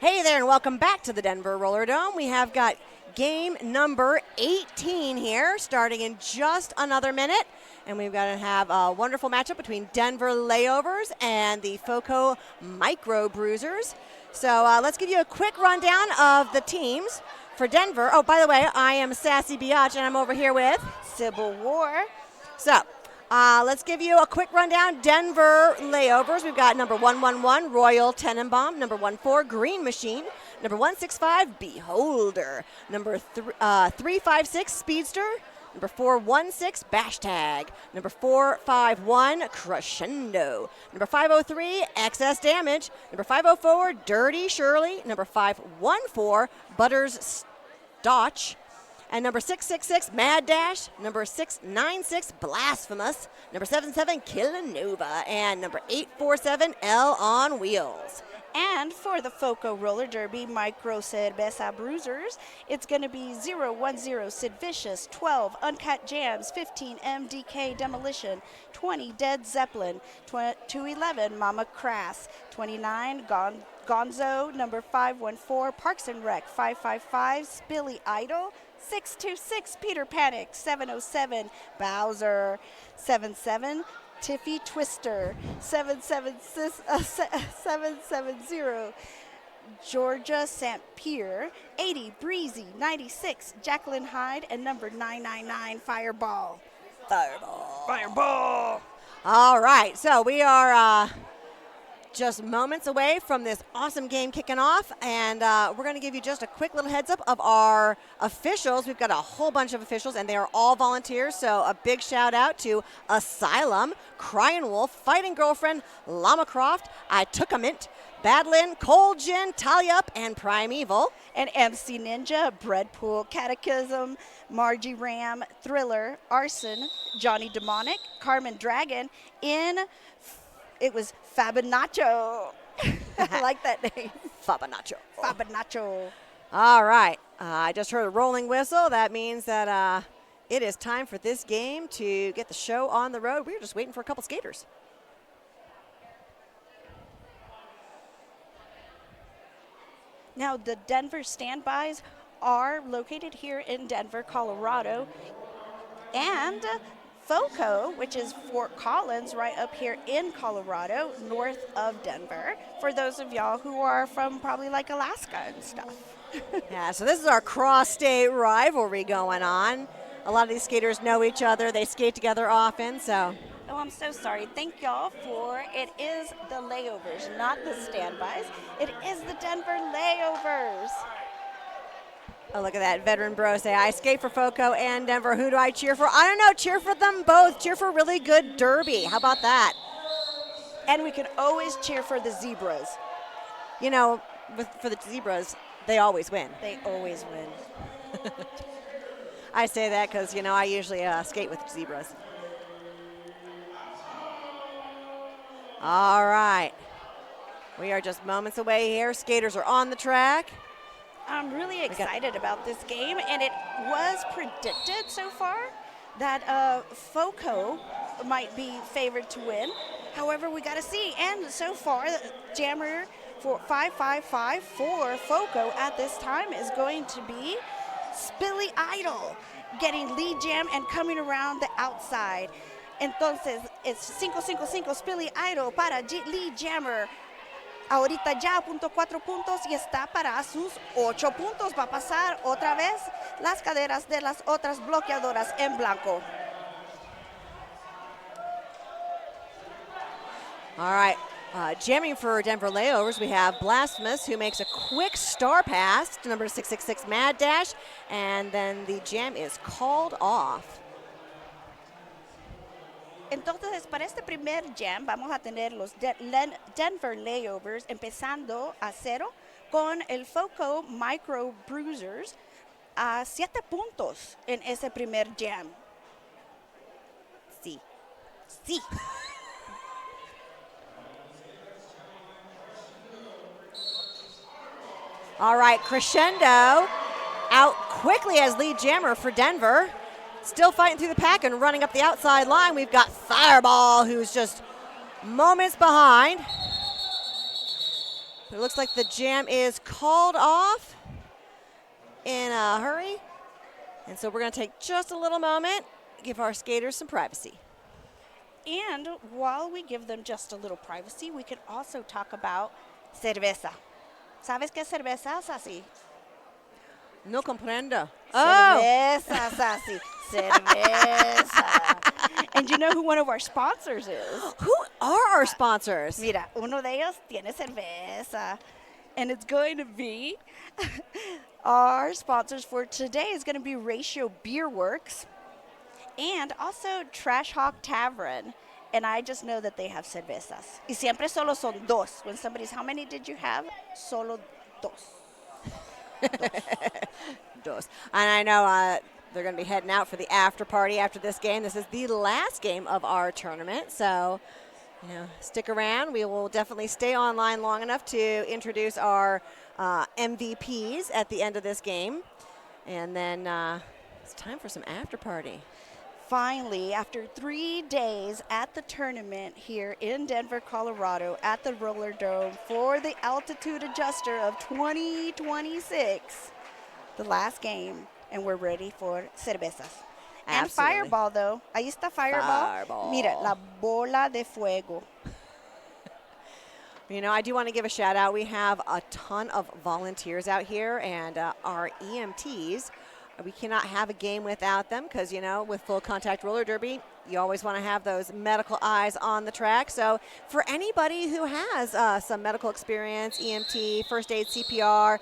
Hey there, and welcome back to the Denver Roller Dome. We have got game number 18 here, starting in just another minute. And we've got to have a wonderful matchup between Denver Layovers and the FoCo Micro Bruisers. So let's give you a quick rundown of the teams for Denver. Oh, by the way, I am Sassy Biatch, and I'm over here with Civil War. So let's give you a quick rundown. Denver Layovers. We've got number 111, Royal Tenenbaum. Number 14, Green Machine. Number 165, Beholder. Number 356, Speedster. Number 416, Bash Tag. Number 451, Crescendo. Number 503, Excess Damage. Number 504, Dirty Shirley. Number 514, Butters Stotch. And number 666, Mad Dash. Number 696, Blasphemous. Number 77, Killanova. And number 847, L on Wheels. And for the FoCo Roller Derby Micro Cerveza Bruisers, it's going to be 010 Sid Vicious, 12 Uncut Jams, 15 MDK Demolition, 20 Dead Zeppelin, 211 Mama Crass, 29 Gonzo, number 514 Parks and Rec, 555 Spilly Idol, 626 Peter Panic, 707 Bowser, 77 Tiffy Twister, 770 Georgia St. Pierre, 80 Breezy, 96 Jacqueline Hyde, and number 999 Fireball. Fireball. All right, so we are just moments away from this awesome game kicking off, and we're going to give you just a quick little heads up of our officials. We've got a whole bunch of officials, and they are all volunteers, so a big shout out to Asylum, Crying Wolf, Fighting Girlfriend, Llama Croft, I Took a Mint, Badlin, Cold Gin, Talia Up, and Primeval. And MC Ninja, Breadpool, Catechism, Margie Ram, Thriller, Arson, Johnny Demonic, Carmen Dragon, it was Fabinacho. I like that name. Fabinacho. All right. I just heard a rolling whistle. That means that it is time for this game to get the show on the road. We're just waiting for a couple skaters. Now, the Denver standbys are located here in Denver, Colorado. And FoCo, which is Fort Collins, right up here in Colorado, north of Denver, for those of y'all who are from probably like Alaska and stuff. Yeah, so this is our cross-state rivalry going on. A lot of these skaters know each other. They skate together often, so. Oh, I'm so sorry. Thank y'all it is the Layovers, not the standbys. It is the Denver Layovers. Oh, look at that veteran bro say, I skate for FoCo and Denver. Who do I cheer for? I don't know. Cheer for them both. Cheer for really good derby. How about that? And we can always cheer for the Zebras. You know, for the Zebras, they always win. They always win. I say that because, you know, I usually skate with Zebras. All right. We are just moments away here. Skaters are on the track. I'm really excited about this game, and it was predicted so far that FoCo might be favored to win. However, we got to see. And so far, jammer for 555 for FoCo at this time is going to be Spilly Idol, getting lead jam and coming around the outside. Entonces, it's 555 Spilly Idol para lead jammer. Ahorita ya punto 4 puntos y está para sus 8 puntos. Va a pasar otra vez las caderas de las otras bloqueadoras en blanco. All right. Jamming for Denver Layovers, we have Blasphemous, who makes a quick star pass to number 666 Mad Dash, and then the jam is called off. Entonces, para este primer jam, vamos a tener los Denver Layovers empezando a 0 con el FoCo Micro Bruisers a 7 puntos en ese primer jam. Sí. All right, Crescendo out quickly as lead jammer for Denver. Still fighting through the pack and running up the outside line. We've got Fireball, who's just moments behind. It looks like the jam is called off in a hurry. And so we're going to take just a little moment, give our skaters some privacy. And while we give them just a little privacy, we could also talk about cerveza. ¿Sabes qué es cerveza, Sassy? No comprendo. Cerveza, Sassy. Cerveza. And you know who one of our sponsors is? Who are our sponsors? Mira, uno de ellos tiene cerveza. And it's going to be our sponsors for today is going to be Ratio Beer Works and also Trash Hawk Tavern. And I just know that they have cervezas. Y siempre solo son dos. When somebody's, how many did you have? Solo dos. Dos. And I know they're going to be heading out for the after party after this game. This is the last game of our tournament. So, stick around. We will definitely stay online long enough to introduce our MVPs at the end of this game. And then it's time for some after party. Finally, after 3 days at the tournament here in Denver, Colorado, at the Roller Dome for the altitude adjuster of 2026, the last game, and we're ready for cervezas. And Absolutely. Fireball, though. Ahí está Fireball. Mira, la bola de fuego. I do want to give a shout out. We have a ton of volunteers out here, and our EMTs. We cannot have a game without them because, with full contact roller derby, you always want to have those medical eyes on the track. So for anybody who has some medical experience, EMT, first aid, CPR,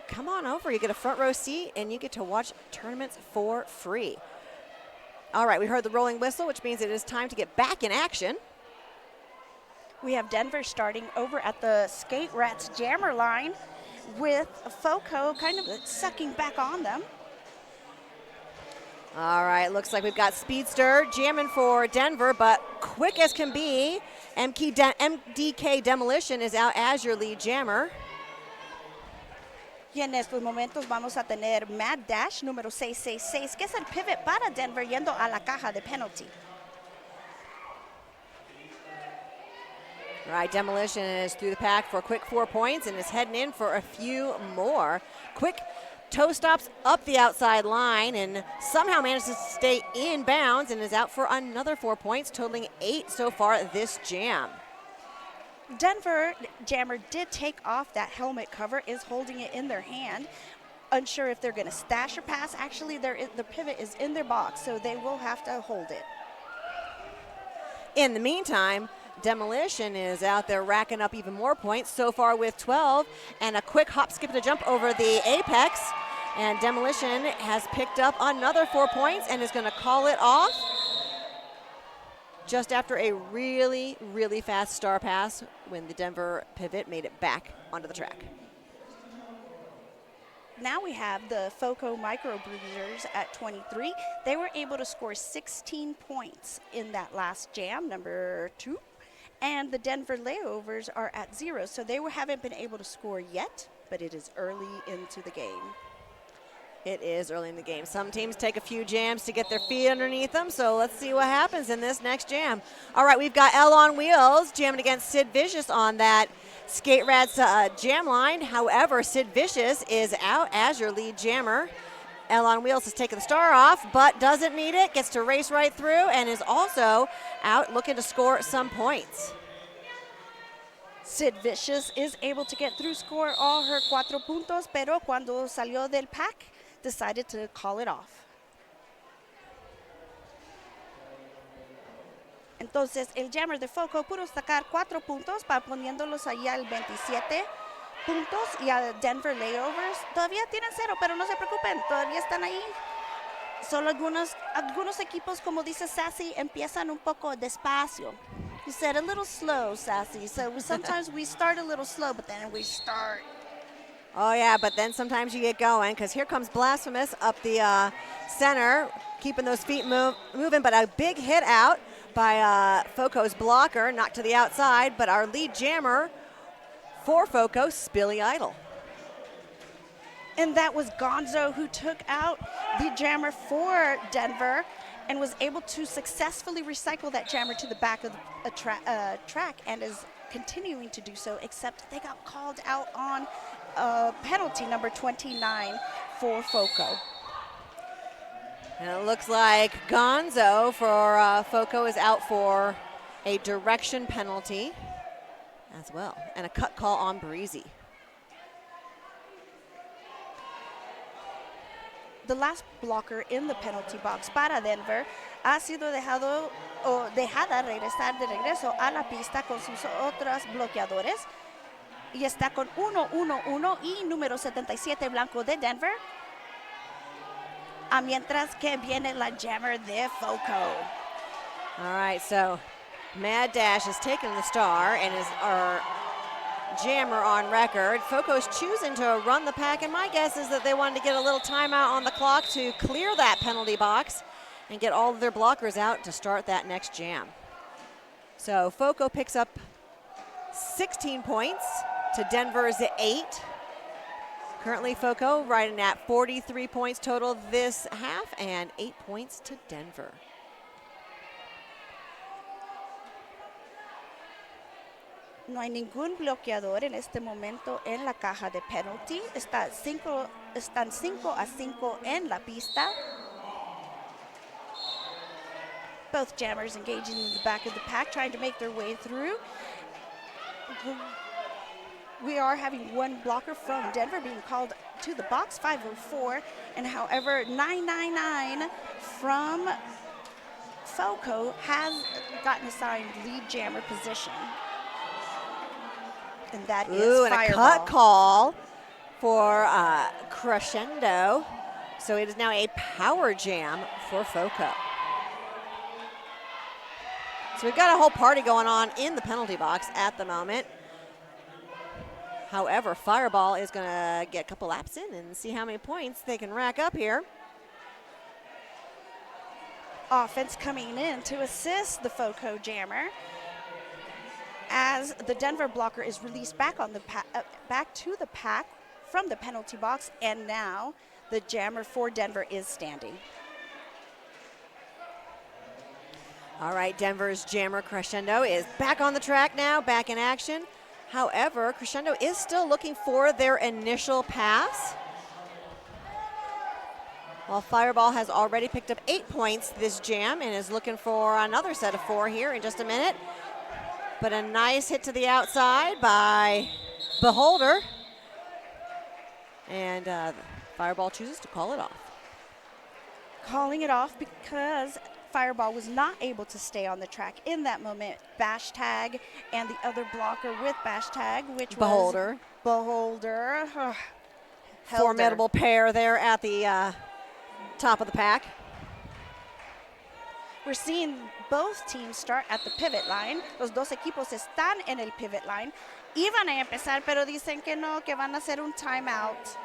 come on over. You get a front row seat and you get to watch tournaments for free. All right, we heard the rolling whistle, which means it is time to get back in action. We have Denver starting over at the Skate Rats jammer line with FoCo kind of sucking back on them. All right, looks like we've got Speedster jamming for Denver, but quick as can be, MDK Demolition is out as your lead jammer. Y en estos momentos vamos a tener Mad Dash número 666, que es el pivot para Denver yendo a la caja de penalty. All right, Demolition is through the pack for a quick 4 points and is heading in for a few more. Quick toe stops up the outside line and somehow manages to stay in bounds and is out for another 4 points, totaling 8 so far this jam. Denver jammer did take off that helmet cover, is holding it in their hand. Unsure if they're going to stash or pass. Actually, the pivot is in their box, so they will have to hold it. In the meantime, Demolition is out there racking up even more points, so far with 12, and a quick hop, skip, and a jump over the apex. And Demolition has picked up another 4 points and is going to call it off just after a really, really fast star pass when the Denver pivot made it back onto the track. Now we have the FoCo Micro Bruisers at 23. They were able to score 16 points in that last jam, number 2. And the Denver Layovers are at 0, so they haven't been able to score yet, but it is early into the game. It is early in the game. Some teams take a few jams to get their feet underneath them, so let's see what happens in this next jam. All right, we've got L on Wheels jamming against Sid Vicious on that Skate Rats jam line. However, Sid Vicious is out as your lead jammer. L on Wheels has taken the star off, but doesn't need it, gets to race right through, and is also out looking to score some points. Sid Vicious is able to get through, score all her 4 puntos, pero cuando salió del pack, decided to call it off. Entonces, el jammer de FoCo pudo sacar 4 puntos para poniéndolos allá al 27 puntos, y a Denver Layovers todavía tienen 0, pero no se preocupen, todavía están ahí. Solo algunos equipos, como dice Sassy, empiezan un poco despacio. You said a little slow, Sassy. So sometimes we start a little slow, but then we start. Oh, yeah, but then sometimes you get going because here comes Blasphemous up the center, keeping those feet moving, but a big hit out by FoCo's blocker, knocked to the outside, but our lead jammer for FoCo, Spilly Idol. And that was Gonzo who took out the jammer for Denver. and was able to successfully recycle that jammer to the back of the track and is continuing to do so, except they got called out on penalty number 29 for FoCo. And it looks like Gonzo for FoCo is out for a direction penalty as well, and a cut call on Breezy. The last blocker in the penalty box para Denver ha sido dejada regresar de regreso a la pista con sus otros bloqueadores y está con 1-1-1 y número 77 blanco de Denver, mientras que viene la jammer de FoCo. All right, so Mad Dash has taken the star and is our jammer on record. FoCo's choosing to run the pack, and my guess is that they wanted to get a little timeout on the clock to clear that penalty box and get all of their blockers out to start that next jam. So FoCo picks up 16 points to Denver's 8. Currently FoCo riding at 43 points total this half and 8 points to Denver. No hay ningún bloqueador en este momento en la caja de penalty. Están 5-5 en la pista. Both jammers engaging in the back of the pack, trying to make their way through. We are having one blocker from Denver being called to the box, 504, and however, 999 from FoCo has gotten assigned lead jammer position. And that is and Fireball. a cut call for Crescendo. So it is now a power jam for FoCo. So we've got a whole party going on in the penalty box at the moment. However, Fireball is going to get a couple laps in and see how many points they can rack up here. Offense coming in to assist the FoCo jammer as the Denver blocker is released back on the back to the pack from the penalty box, and now the jammer for Denver is standing. All right, Denver's jammer Crescendo is back on the track now, back in action. However, Crescendo is still looking for their initial pass. While Fireball has already picked up 8 points this jam and is looking for another set of 4 here in just a minute. But a nice hit to the outside by Beholder. And Fireball chooses to call it off. Calling it off because Fireball was not able to stay on the track in that moment. Bash tag and the other blocker with bash tag, which Beholder. was Beholder. Formidable pair there at the top of the pack. We're seeing both teams start at the pivot line. Los dos equipos están en el pivot line. Iban a empezar, pero dicen que no, que van a hacer un timeout.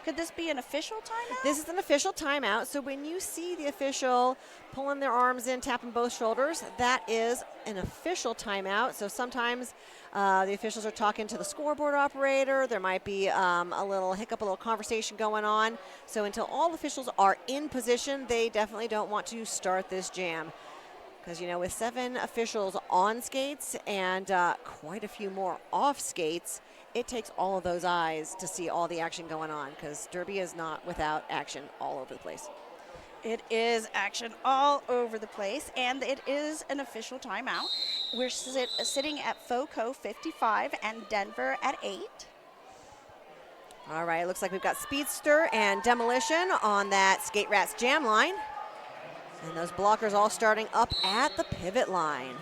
Could this be an official timeout? This is an official timeout. So when you see the official pulling their arms in, tapping both shoulders, that is an official timeout. So sometimes the officials are talking to the scoreboard operator. There might be a little hiccup, a little conversation going on. So until all officials are in position, they definitely don't want to start this jam. Because, you know, with 7 officials on skates and quite a few more off skates, it takes all of those eyes to see all the action going on, because Derby is not without action all over the place. It is action all over the place, and it is an official timeout. We're sitting at FoCo 55 and Denver at 8. All right, looks like we've got Speedster and Demolition on that Skate Rats jam line. And those blockers all starting up at the pivot line.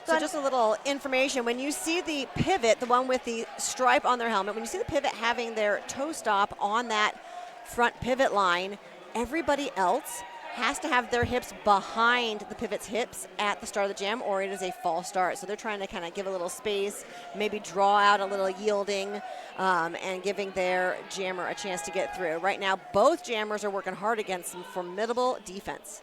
So just a little information, when you see the pivot, the one with the stripe on their helmet, when you see the pivot having their toe stop on that front pivot line, everybody else has to have their hips behind the pivot's hips at the start of the jam, or it is a false start. So they're trying to kind of give a little space, maybe draw out a little yielding, and giving their jammer a chance to get through. Right now, both jammers are working hard against some formidable defense.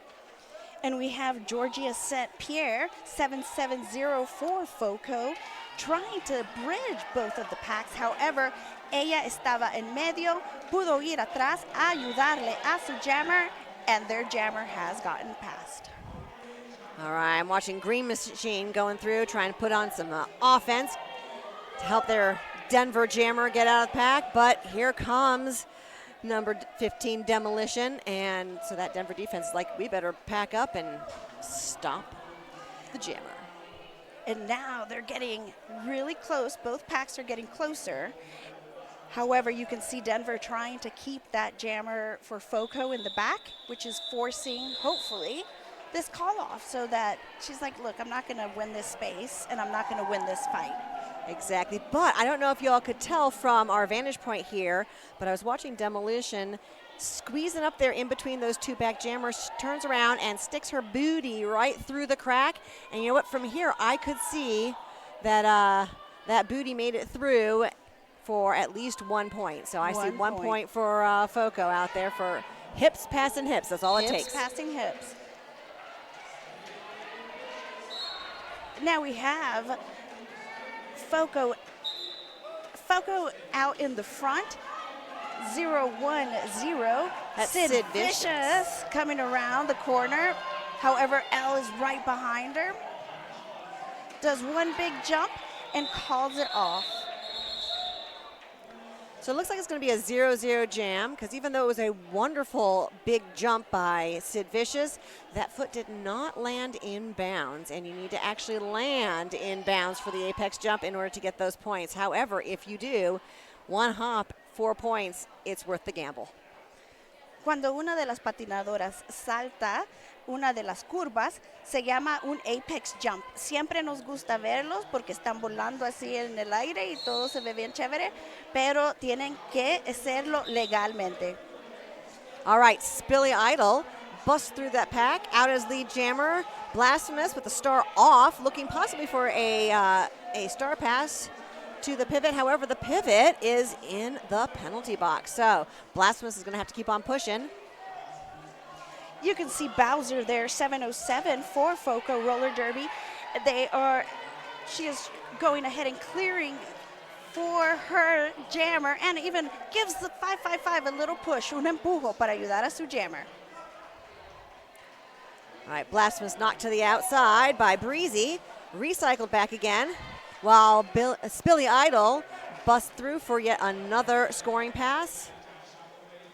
And we have Georgia St. Pierre, 770 for FoCo, trying to bridge both of the packs. However, ella estaba en medio, pudo ir atrás a ayudarle a su jammer, and their jammer has gotten past. All right, I'm watching Green Machine going through, trying to put on some offense to help their Denver jammer get out of the pack, but here comes number 15 Demolition, and so that Denver defense is like, we better pack up and stop the jammer. And now they're getting really close. Both packs are getting closer. However, you can see Denver trying to keep that jammer for FoCo in the back, which is forcing, hopefully, this call off so that she's like, look, I'm not going to win this space and I'm not going to win this fight. Exactly, but I don't know if you all could tell from our vantage point here, but I was watching Demolition squeezing up there in between those two back jammers, turns around and sticks her booty right through the crack. And you know what, from here I could see that that booty made it through for at least 1 point. So I see 1 point for FoCo out there for hips passing hips. That's all it takes. Hips passing hips. Now we have FoCo out in the front, 0-1-0. That's Sid Vicious coming around the corner. However, Elle is right behind her. Does one big jump and calls it off. So it looks like it's going to be a 0-0 jam, because even though it was a wonderful big jump by Sid Vicious, that foot did not land in bounds, and you need to actually land in bounds for the apex jump in order to get those points. However, if you do, one hop, 4 points, it's worth the gamble. Cuando una de las patinadoras salta una de las curvas, se llama un apex jump. Siempre nos gusta verlos porque están volando así en el aire y todo se ve bien chévere, pero tienen que hacerlo legalmente. All right, Spilly Idol busts through that pack, out as lead jammer. Blasphemous with the star off, looking possibly for a star pass to the pivot. However, the pivot is in the penalty box. So Blasphemous is going to have to keep on pushing. You can see Bowser there, 707 for FoCo Roller Derby. She is going ahead and clearing for her jammer and even gives the 555 a little push, un empujo para ayudar a su jammer. All right, Blasphemous knocked to the outside by Breezy, recycled back again, while Spilly Idol busts through for yet another scoring pass,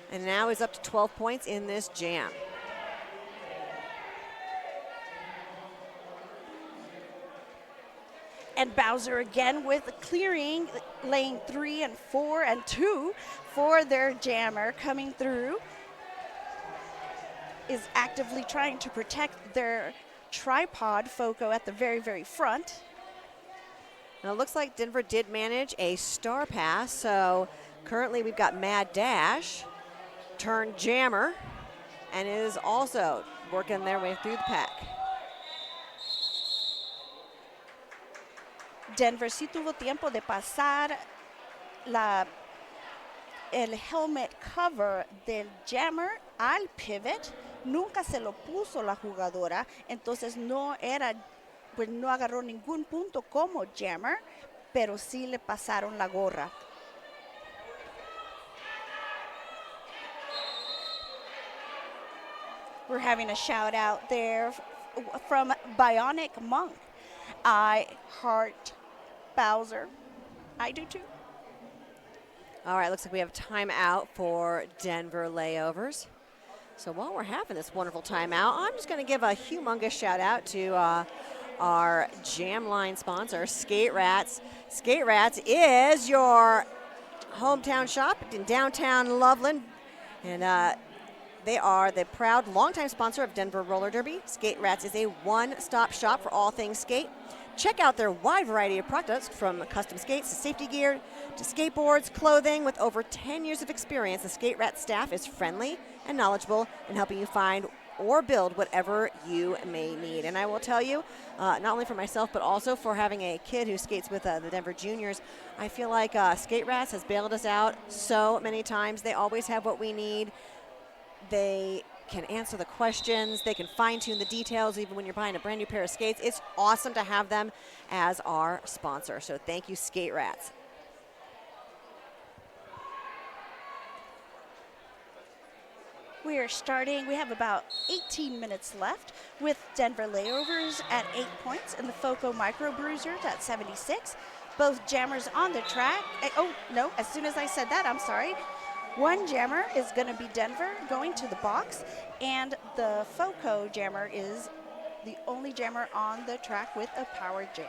and now is up to 12 points in this jam. And Bowser again with clearing lane 3 and 4 and 2 for their jammer coming through. Is actively trying to protect their tripod FoCo at the very, very front. Now it looks like Denver did manage a star pass, so currently we've got Mad Dash, turn jammer, and is also working their way through the pack. Denver sí tuvo tiempo de pasar el helmet cover del jammer al pivot. Nunca se lo puso la jugadora, entonces no agarró ningún punto como jammer, pero sí le pasaron la gorra. We're having a shout out there from Bionic Monk. I heart Bowser. I do too. All right, looks like we have timeout for Denver Layovers. So while we're having this wonderful timeout, I'm just going to give a humongous shout out to our Jam Line sponsor, Skate Rats. Skate Rats is your hometown shop in downtown Loveland, and they are the proud longtime sponsor of Denver Roller Derby. Skate Rats is a one-stop shop for all things skate. Check out their wide variety of products, from custom skates to safety gear to skateboards, clothing. With over 10 years of experience, the Skate Rat staff is friendly and knowledgeable in helping you find or build whatever you may need. And I will tell you, not only for myself, but also for having a kid who skates with the Denver Juniors, I feel like Skate Rats has bailed us out so many times. They always have what we need. They can answer the questions. They can fine-tune the details even when you're buying a brand new pair of skates. It's awesome to have them as our sponsor. So thank you, Skate Rats. We are starting, we have about 18 minutes left with Denver Layovers at 8 points and the FoCo Micro Bruisers at 76. Both jammers on the track. Oh, no, as soon as I said that, I'm sorry. One jammer is going to be Denver going to the box, and the FoCo jammer is the only jammer on the track with a power jam.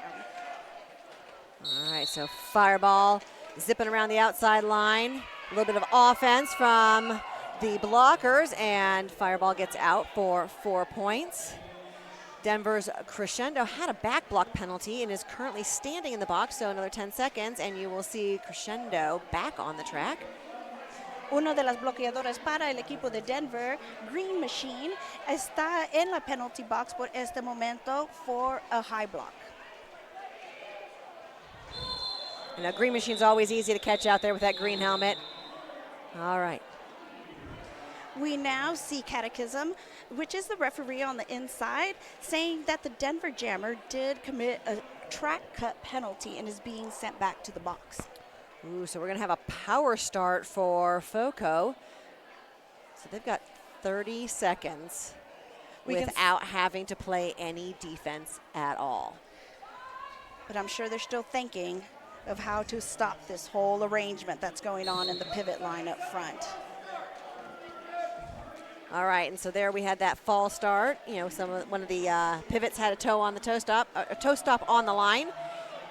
All right, so Fireball zipping around the outside line. A little bit of offense from the blockers, and Fireball gets out for 4 points. Denver's Crescendo had a back block penalty and is currently standing in the box, so another 10 seconds, and you will see Crescendo back on the track. Uno de las bloqueadoras para el equipo de Denver, Green Machine, está en la penalty box por este momento for a high block. You know, Green Machine's always easy to catch out there with that green helmet. All right. We now see Catechism, which is the referee on the inside, saying that the Denver jammer did commit a track cut penalty and is being sent back to the box. Ooh, so we're going to have a power start for FoCo. So they've got 30 seconds without having to play any defense at all. But I'm sure they're still thinking of how to stop this whole arrangement that's going on in the pivot line up front. All right, and so there we had that fall start. You know, one of the pivots had a toe stop on the line.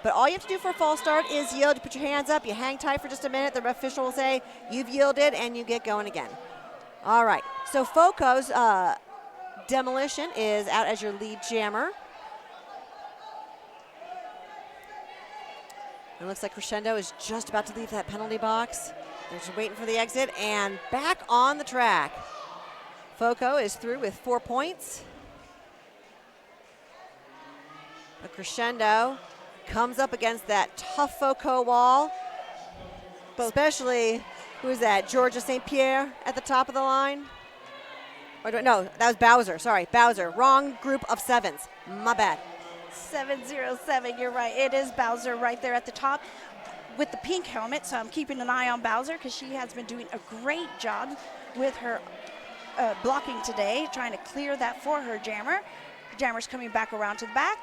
But all you have to do for a fall start is yield. You put your hands up, you hang tight for just a minute. The official will say you've yielded, and you get going again. All right, so FoCo's Demolition is out as your lead jammer. It looks like Crescendo is just about to leave that penalty box. They're just waiting for the exit, and back on the track. FoCo is through with 4 points. A Crescendo comes up against that tough FoCo wall. Especially, who is that? Georgia St. Pierre at the top of the line? No, that was Bowser. Sorry, Bowser. Wrong group of sevens. My bad. 707, you're right. It is Bowser right there at the top with the pink helmet. So I'm keeping an eye on Bowser because she has been doing a great job with her blocking today, trying to clear that for her jammer. Jammer's coming back around to the back.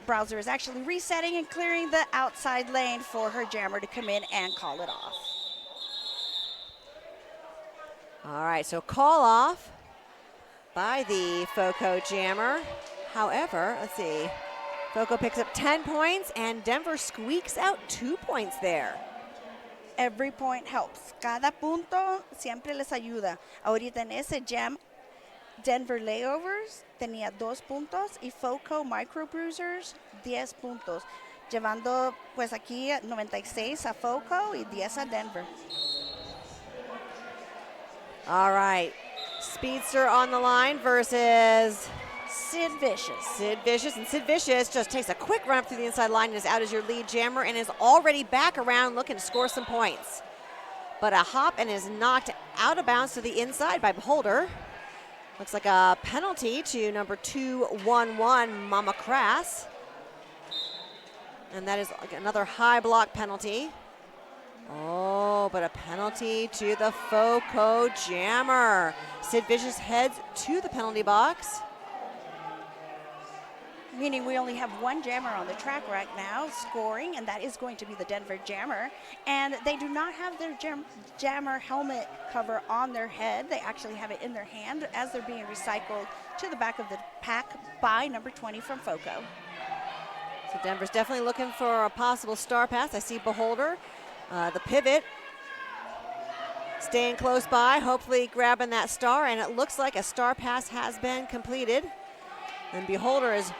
Bowser is actually resetting and clearing the outside lane for her jammer to come in and call it off. All right, so call off by the FoCo jammer. However, let's see. FoCo picks up 10 points, and Denver squeaks out 2 points there. Every point helps. Cada punto siempre les ayuda. Ahorita en ese jam, Denver Layovers tenía 2 puntos y FoCo Micro Bruisers 10 puntos, llevando pues aquí 96 a FoCo y 10 a Denver. All right, Speedster on the line versus Sid Vicious. Sid Vicious, and Sid Vicious just takes a quick run up through the inside line and is out as your lead jammer and is already back around looking to score some points. But a hop and is knocked out of bounds to the inside by Beholder. Looks like a penalty to number 211, Mama Crass. And that is another high block penalty. Oh, but a penalty to the FoCo jammer. Sid Vicious heads to the penalty box. Meaning we only have one jammer on the track right now scoring, and that is going to be the Denver jammer. And they do not have their jammer helmet cover on their head. They actually have it in their hand as they're being recycled to the back of the pack by number 20 from FoCo. So Denver's definitely looking for a possible star pass. I see Beholder, the pivot, staying close by, hopefully grabbing that star, and it looks like a star pass has been completed. And Beholder is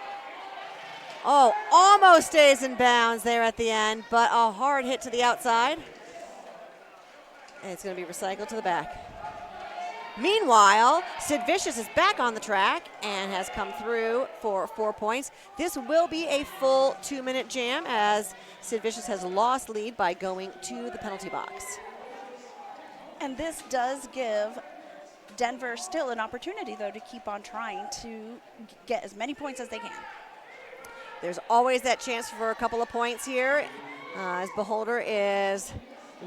almost stays in bounds there at the end, but a hard hit to the outside. And it's going to be recycled to the back. Meanwhile, Sid Vicious is back on the track and has come through for 4 points. This will be a full 2-minute jam as Sid Vicious has lost lead by going to the penalty box. And this does give Denver still an opportunity, though, to keep on trying to get as many points as they can. There's always that chance for a couple of points here as Beholder is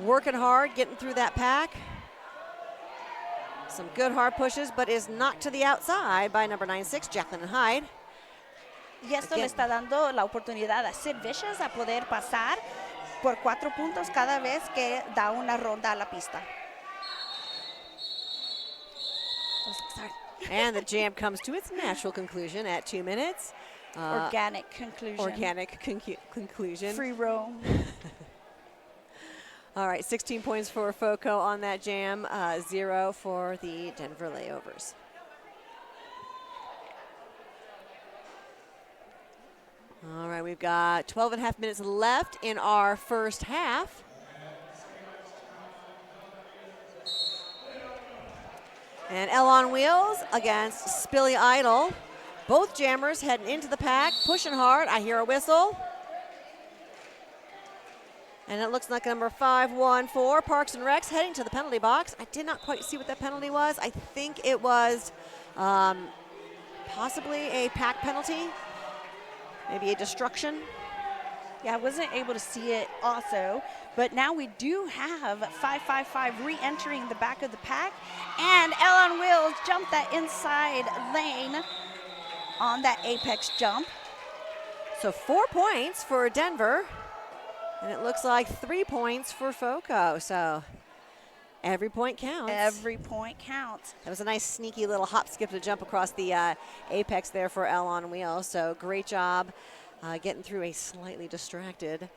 working hard, getting through that pack. Some good hard pushes, but is knocked to the outside by number 96, Jacqueline Hyde. Y esto le está dando la oportunidad a Sid Vicious a poder pasar por 4 puntos cada vez que da una ronda a la pista. Sorry. And the jam comes to its natural conclusion at 2 minutes. Organic conclusion. Organic conclusion. Free roam. All right, 16 points for FoCo on that jam, 0 for the Denver Layovers. All right, we've got 12 and a half minutes left in our first half. And L on Wheels against Spilly Idol. Both jammers heading into the pack, pushing hard. I hear a whistle. And it looks like number 514, Parks and Recs, heading to the penalty box. I did not quite see what that penalty was. I think it was possibly a pack penalty, maybe a destruction. Yeah, I wasn't able to see it also, but now we do have 555 re-entering the back of the pack, and L on Wheels jumped that inside lane on that apex jump. So 4 points for Denver. And it looks like 3 points for FoCo, so every point counts. Every point counts. That was a nice sneaky little hop, skip to jump across the apex there for L on Wheels. So great job getting through a slightly distracted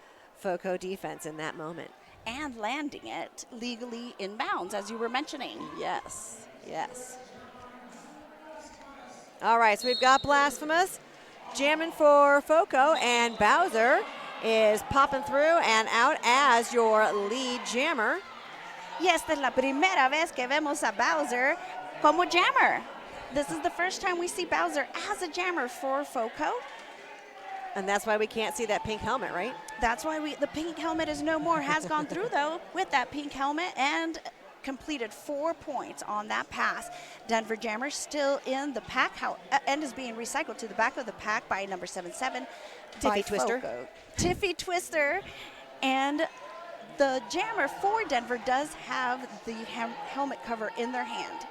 FoCo defense in that moment. And landing it legally in bounds, as you were mentioning. Yes, yes. All right, so we've got Blasphemous jamming for FoCo, and Bowser is popping through and out as your lead jammer. Y esta es la primera vez que vemos a Bowser como jammer. This is the first time we see Bowser as a jammer for FoCo. And that's why we can't see that pink helmet, right? That's why the pink helmet is no more. Has gone through, though, with that pink helmet and completed 4 points on that pass. Denver Jammer still in the pack and is being recycled to the back of the pack by number 77, Tiffy Twister. FoCo. Tiffy Twister. And the jammer for Denver does have the helmet cover in their hand.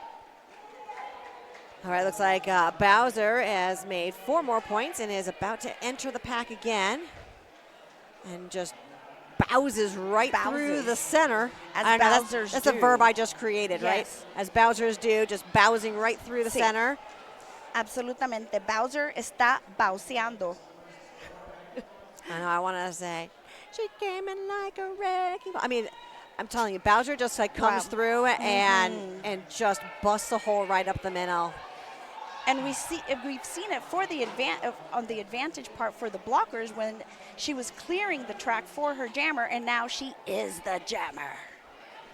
All right, looks like Bowser has made 4 more points and is about to enter the pack again. And just bowses right through the center. As Bowsers that's do. a verb I just created, yes. right? As Bowsers do, just bowsing right through the center. Absolutamente. Bowser está bauseando. I know, I want to say, she came in like a wrecking ball. I mean, I'm telling you, Bowser just like comes through and just busts a hole right up the middle. And we've seen it for the on the advantage part for the blockers when she was clearing the track for her jammer, and now she is the jammer.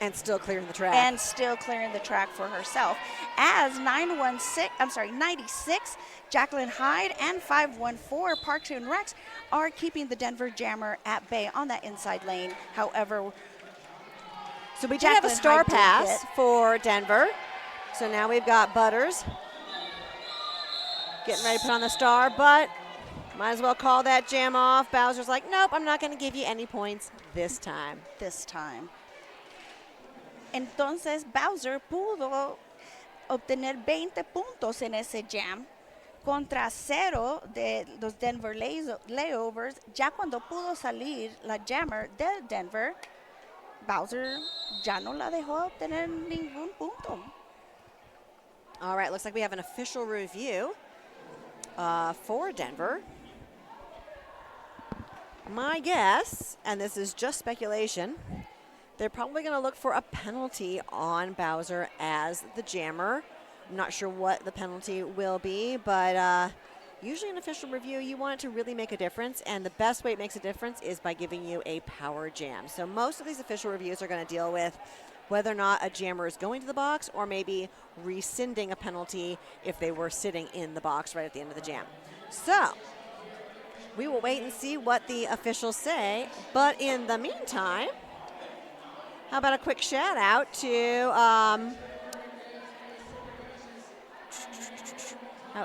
And still clearing the track. And still clearing the track for herself. As 96, Jacqueline Hyde, and 514, Parks and Recs, are keeping the Denver jammer at bay on that inside lane. However, so we did have a star pass for Denver. So now we've got Butters getting ready to put on the star, but might as well call that jam off. Bowser's like, nope, I'm not going to give you any points this time. Entonces Bowser pudo obtener 20 puntos en ese jam contra 0 de los Denver Layovers. Ya cuando pudo salir la jammer de Denver, Bowser ya no la dejó obtener ningún punto. All right, looks like we have an official review for Denver. My guess, and this is just speculation, they're probably going to look for a penalty on Bowser as the jammer. I'm not sure what the penalty will be, but usually an official review, you want it to really make a difference, and the best way it makes a difference is by giving you a power jam. So most of these official reviews are going to deal with whether or not a jammer is going to the box or maybe rescinding a penalty if they were sitting in the box right at the end of the jam. So we will wait and see what the officials say, but in the meantime, how about a quick shout out to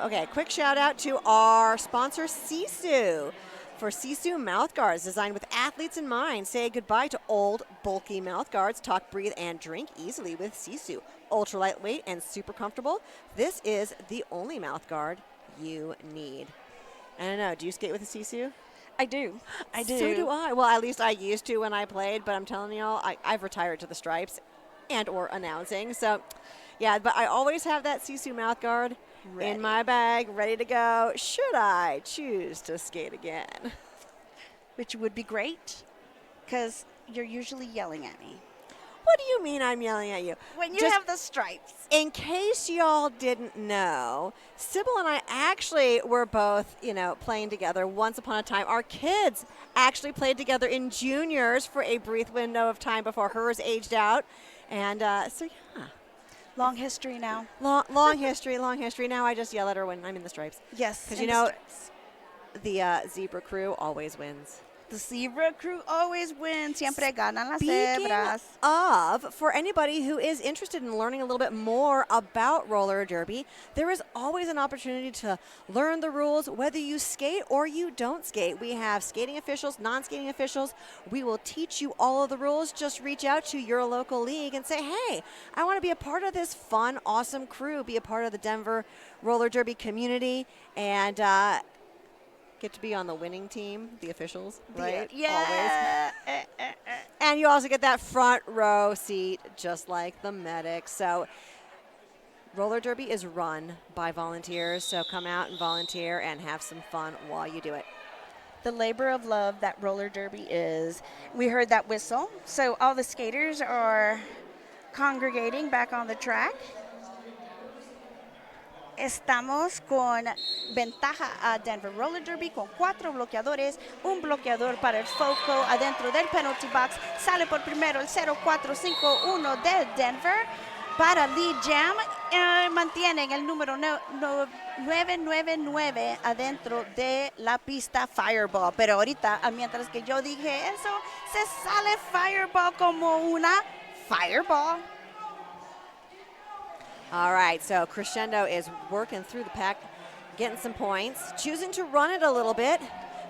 Okay, quick shout out to our sponsor, Sisu. For Sisu mouth guards designed with athletes in mind, say goodbye to old, bulky mouth guards. Talk, breathe, and drink easily with Sisu. Ultra lightweight and super comfortable. This is the only mouth guard you need. I don't know, do you skate with a Sisu? I do. I do. So do I. Well, at least I used to when I played, but I'm telling y'all, I've retired to the stripes and or announcing. So, yeah, but I always have that Sisu mouth guard in my bag, ready to go, should I choose to skate again. Which would be great, because you're usually yelling at me. What do you mean I'm yelling at you? When you Just have the stripes. in case y'all didn't know, Sybil and I actually were both, playing together once upon a time. Our kids actually played together in juniors for a brief window of time before hers aged out. And so, yeah. Long history now. Long history. Now I just yell at her when I'm in the stripes. Yes, because the zebra crew always wins. The zebra crew always wins. Siempre ganan las Speaking zebras. of, for anybody who is interested in learning a little bit more about roller derby, there is always an opportunity to learn the rules, whether you skate or you don't skate. We have skating officials, non-skating officials. We will teach you all of the rules. Just reach out to your local league and say, hey, I want to be a part of this fun, awesome crew, be a part of the Denver roller derby community, and get to be on the winning team, the officials, right? Yeah. Always. And you also get that front row seat, just like the medics. So roller derby is run by volunteers, so come out and volunteer and have some fun while you do it. The labor of love that roller derby is. We heard that whistle, so all the skaters are congregating back on the track. Estamos con ventaja a Denver Roller Derby con 4 bloqueadores, un bloqueador para el FoCo adentro del penalty box. Sale por primero el 0451 de Denver para Lead Jam. Mantienen el número 999 adentro de la pista Fireball. Pero ahorita, mientras que yo dije eso, se sale Fireball como una Fireball. All right, so Crescendo is working through the pack, getting some points, choosing to run it a little bit.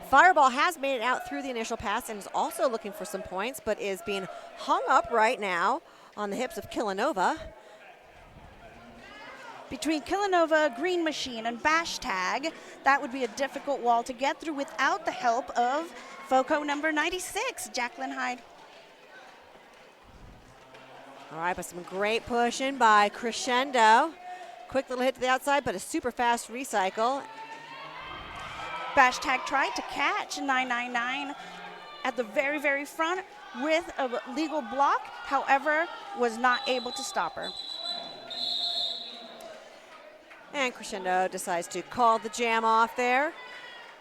Fireball has made it out through the initial pass and is also looking for some points, but is being hung up right now on the hips of Killanova. Between Killanova, Green Machine, and Bash Tag, that would be a difficult wall to get through without the help of FoCo number 96, Jacqueline Hyde. All right, but some great pushing by Crescendo. Quick little hit to the outside, but a super fast recycle. Bash Tag tried to catch 999 at the very, very front with a legal block, however, was not able to stop her. And Crescendo decides to call the jam off there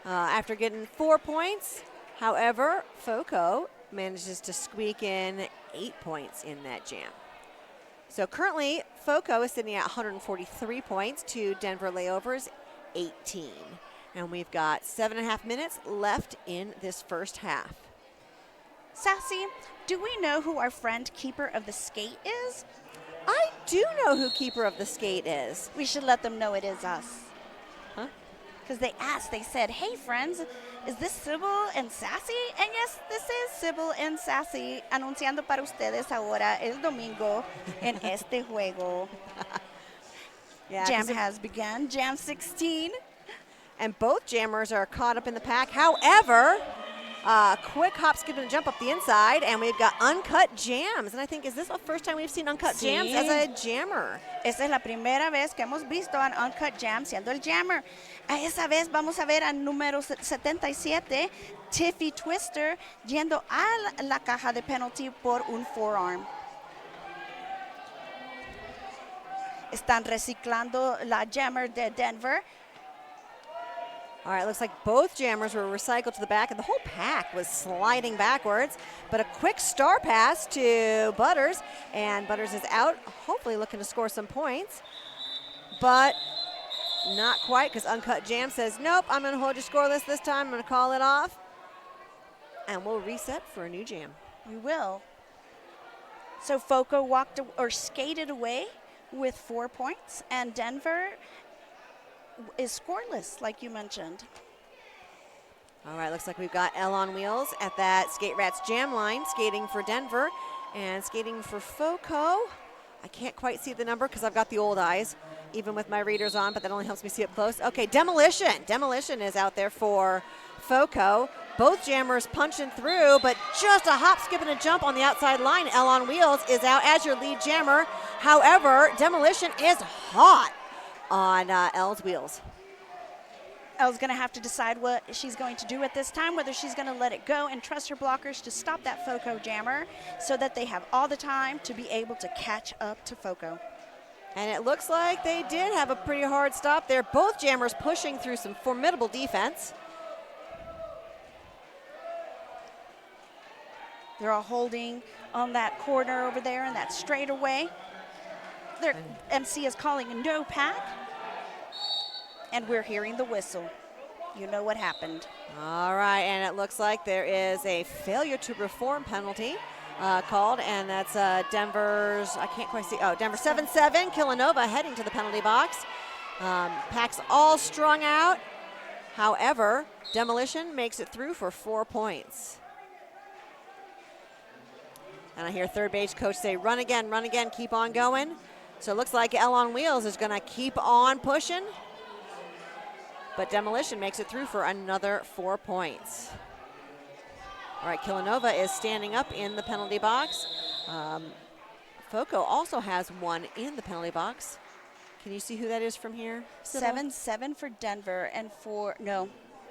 after getting 4 points. However, FoCo manages to squeak in 8 points in that jam. So currently, FoCo is sitting at 143 points to Denver Layovers 18. And we've got 7.5 minutes left in this first half. Sassy, do we know who our friend Keeper of the Skate is? I do know who Keeper of the Skate is. We should let them know it is us. Huh? Because they said, hey friends, is this Sybil and Sassy? And yes, this is Sybil and Sassy anunciando para ustedes ahora el domingo en este juego. Yeah, Jam has begun, Jam 16. And both jammers are caught up in the pack. However, quick hop, skip, and jump up the inside, and we've got Uncut Jams. And I think, is this the first time we've seen Uncut Jams as a jammer? Esa es la primera vez que hemos visto a Uncut Jam siendo el jammer. A esa vez vamos a ver al número 77, Tiffy Twister, yendo a la caja de penalty por un forearm. Están reciclando la jammer de Denver. All right, looks like both jammers were recycled to the back, and the whole pack was sliding backwards. But a quick star pass to Butters, and Butters is out, hopefully looking to score some points. But not quite, because Uncut Jam says, nope, I'm going to hold you scoreless this time. I'm going to call it off. And we'll reset for a new jam. We will. So FoCo skated away with 4 points, and Denver is scoreless, like you mentioned. All right, looks like we've got L on Wheels at that Skate Rats Jam line, skating for Denver and skating for FoCo. I can't quite see the number because I've got the old eyes, even with my readers on, but that only helps me see up close. Okay, Demolition. Demolition is out there for FoCo. Both jammers punching through, but just a hop, skip, and a jump on the outside line. L on Wheels is out as your lead jammer. However, Demolition is hot on L's wheels. Elle's going to have to decide what she's going to do at this time, whether she's going to let it go and trust her blockers to stop that FoCo jammer so that they have all the time to be able to catch up to FoCo. And it looks like they did have a pretty hard stop there. Both jammers pushing through some formidable defense. They're all holding on that corner over there and that straightaway. Their MC is calling a no pack. And we're hearing the whistle. You know what happened. All right, and it looks like there is a failure to reform penalty called, and that's Denver's, I can't quite see, Denver 7-7, Killanova heading to the penalty box. Packs all strung out. However, Demolition makes it through for 4 points. And I hear third base coach say, run again, keep on going. So it looks like L on Wheels is gonna keep on pushing. But Demolition makes it through for another 4 points. All right, Killanova is standing up in the penalty box. FoCo also has one in the penalty box. Can you see who that is from here? 7-7 for Denver, and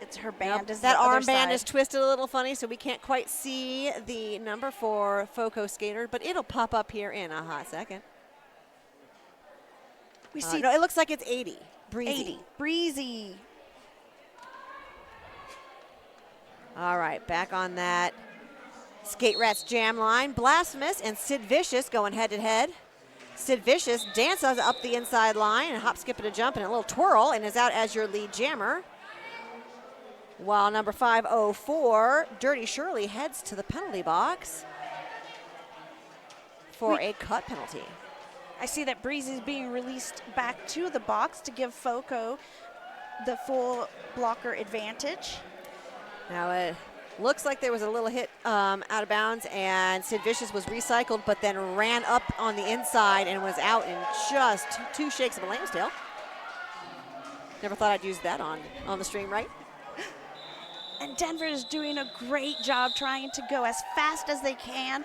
it's her band. Nope. That armband is twisted a little funny, so we can't quite see the number for FoCo skater, but it'll pop up here in a hot second. We see. No, it looks like it's 80. Breezy. 80. Breezy. All right, back on that Skate Rats Jam line. Blasphemous and Sid Vicious going head to head. Sid Vicious dances up the inside line and hop, skip, and a jump and a little twirl and is out as your lead jammer. While number 504, Dirty Shirley, heads to the penalty box for a cut penalty. I see that Breezy is being released back to the box to give FoCo the full blocker advantage. Now it looks like there was a little hit out of bounds, and Sid Vicious was recycled, but then ran up on the inside and was out in just two shakes of a lamb's tail. Never thought I'd use that on the stream, right? And Denver is doing a great job trying to go as fast as they can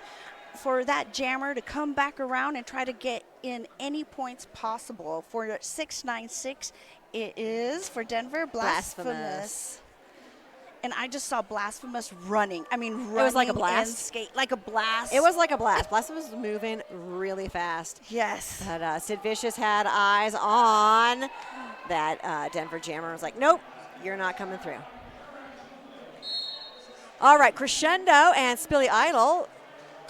for that jammer to come back around and try to get in any points possible. For 696, it is for Denver, Blasphemous. And I just saw Blasphemous running. I mean, running. It was like a blast. And skate like a blast. It was like a blast. Blasphemous was moving really fast. Yes. But Sid Vicious had eyes on that Denver jammer. Was like, nope, you're not coming through. All right, Crescendo and Spilly Idol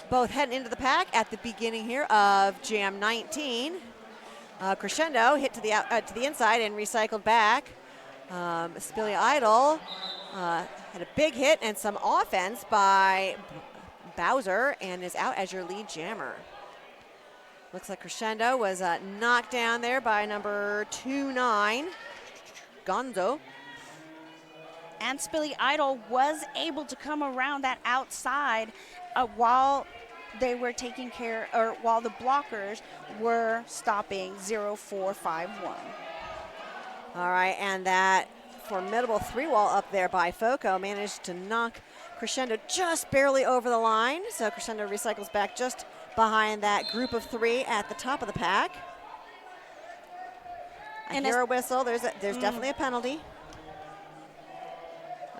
both heading into the pack at the beginning here of Jam 19. Crescendo hit to the inside and recycled back. Spilly Idol had a big hit and some offense by Bowser and is out as your lead jammer. Looks like Crescendo was knocked down there by number 29, Gonzo. And Spilly Idol was able to come around that outside while they were taking care, or while the blockers were stopping 0451. All right, and that formidable three-wall up there by FoCo managed to knock Crescendo just barely over the line. So Crescendo recycles back just behind that group of three at the top of the pack. I hear a whistle. There's definitely a penalty.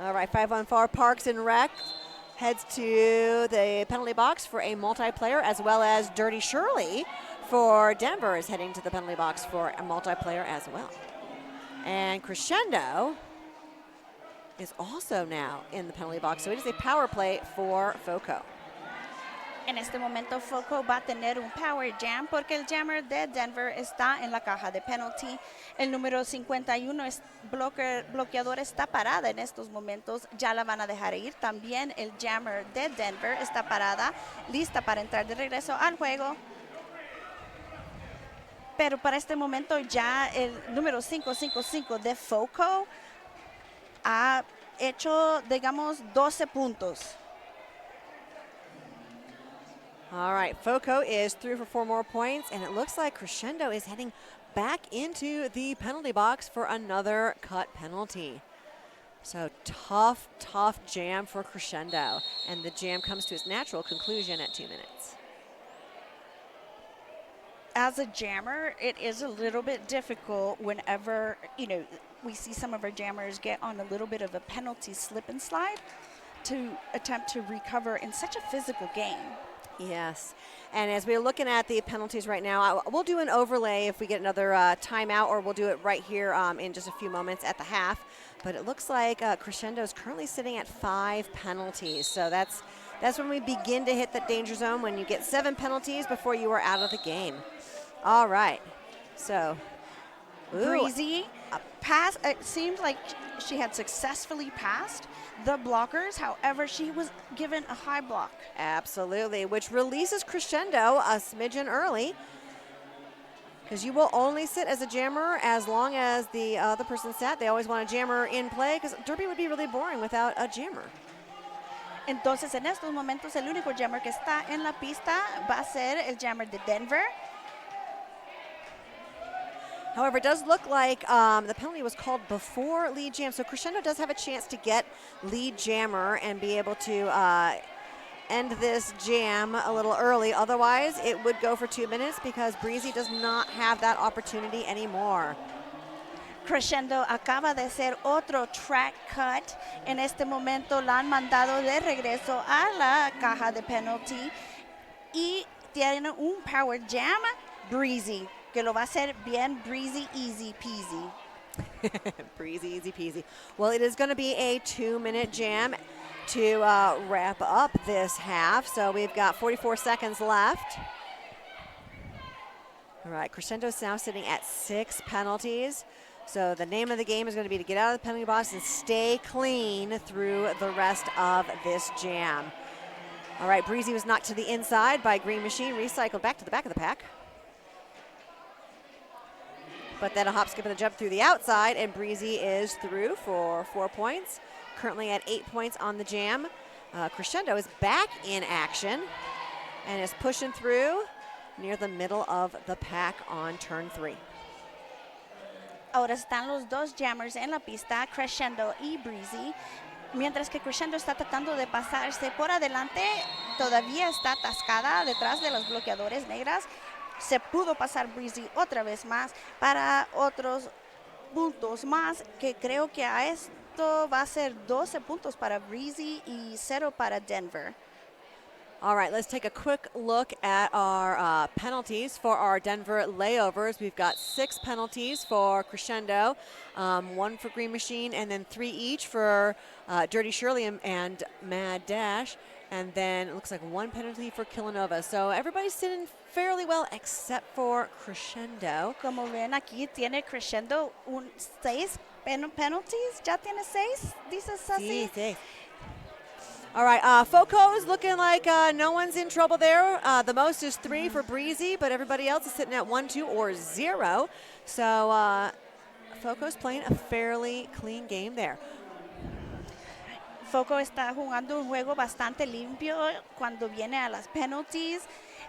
All right, 514 Parks and Rec heads to the penalty box for a multiplayer, as well as Dirty Shirley for Denver is heading to the penalty box for a multiplayer as well. And Crescendo is also now in the penalty box, so it is a power play for FoCo. En este momento, FoCo va a tener un power jam porque el jammer de Denver está en la caja de penalty. El número 51 bloqueador está parada en estos momentos. Ya la van a dejar ir. También el jammer de Denver está parada, lista para entrar de regreso al juego. Pero para este momento ya el número 555 de FoCo ha hecho, digamos, 12 puntos. All right, FoCo is through for 4 more points, and it looks like Crescendo is heading back into the penalty box for another cut penalty. So tough jam for Crescendo, and the jam comes to its natural conclusion at 2 minutes. As a jammer, it is a little bit difficult whenever, we see some of our jammers get on a little bit of a penalty slip and slide to attempt to recover in such a physical game. Yes, and as we're looking at the penalties right now, we'll do an overlay if we get another timeout, or we'll do it right here in just a few moments at the half. But it looks like Crescendo is currently sitting at 5 penalties. So that's when we begin to hit the danger zone, when you get 7 penalties before you are out of the game. All right, so Breezy pass. It seems like she had successfully passed the blockers. However, she was given a high block. Absolutely, which releases Crescendo a smidgen early, because you will only sit as a jammer as long as the other person sat. They always want a jammer in play, because Derby would be really boring without a jammer. Entonces, en estos momentos, el único jammer que está en la pista va a ser el jammer de Denver. However, it does look like the penalty was called before lead jam, so Crescendo does have a chance to get lead jammer and be able to end this jam a little early. Otherwise, it would go for 2 minutes, because Breezy does not have that opportunity anymore. Crescendo acaba de hacer otro track cut. En este momento la han mandado de regreso a la caja de penalty y tiene un power jam Breezy, que lo va a hacer bien breezy, easy peasy. Breezy, easy peasy. Well, it is going to be a 2-minute jam to wrap up this half. So we've got 44 seconds left. All right, Crescendo's now sitting at 6 penalties. So the name of the game is going to be to get out of the penalty box and stay clean through the rest of this jam. All right, Breezy was knocked to the inside by Green Machine, recycled back to the back of the pack. But then a hop, skip, and a jump through the outside, and Breezy is through for 4 points. Currently at 8 points on the jam. Crescendo is back in action and is pushing through near the middle of the pack on turn 3. Ahora están los dos jammers en la pista, Crescendo y Breezy. Mientras que Crescendo está tratando de pasarse por adelante, todavía está atascada detrás de los bloqueadores negras. Se pudo pasar Breezy otra vez más para otros puntos más, que creo que a esto va a ser 12 puntos para Breezy y 0 para Denver. All right, let's take a quick look at our penalties for our Denver layovers. We've got 6 penalties for Crescendo, 1 for Green Machine, and then 3 each for Dirty Shirley and Mad Dash. And then it looks like 1 penalty for Killanova. So everybody's sitting fairly well except for Crescendo. Como ven aquí, tiene Crescendo 6 penalties. ¿Ya tiene 6? ¿Dices así? Sí, 6. All right, FoCo is looking like no one's in trouble there. The most is 3 for Breezy, but everybody else is sitting at 1, 2, or 0. So FoCo's playing a fairly clean game there. FoCo está jugando un juego bastante limpio cuando viene a las penalties.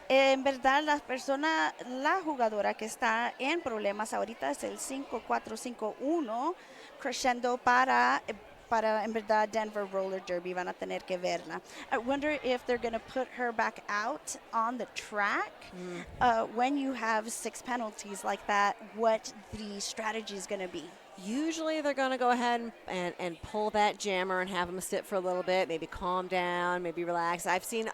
En verdad, la jugadora que está en problemas ahorita es el 5-4-5-1, Crescendo para en verdad Denver Roller Derby. Van a tener que verla. I wonder if they're going to put her back out on the track. When you have 6 penalties like that, what the strategy is going to be. Usually they're going to go ahead and pull that jammer and have them sit for a little bit, maybe calm down, maybe relax. I've seen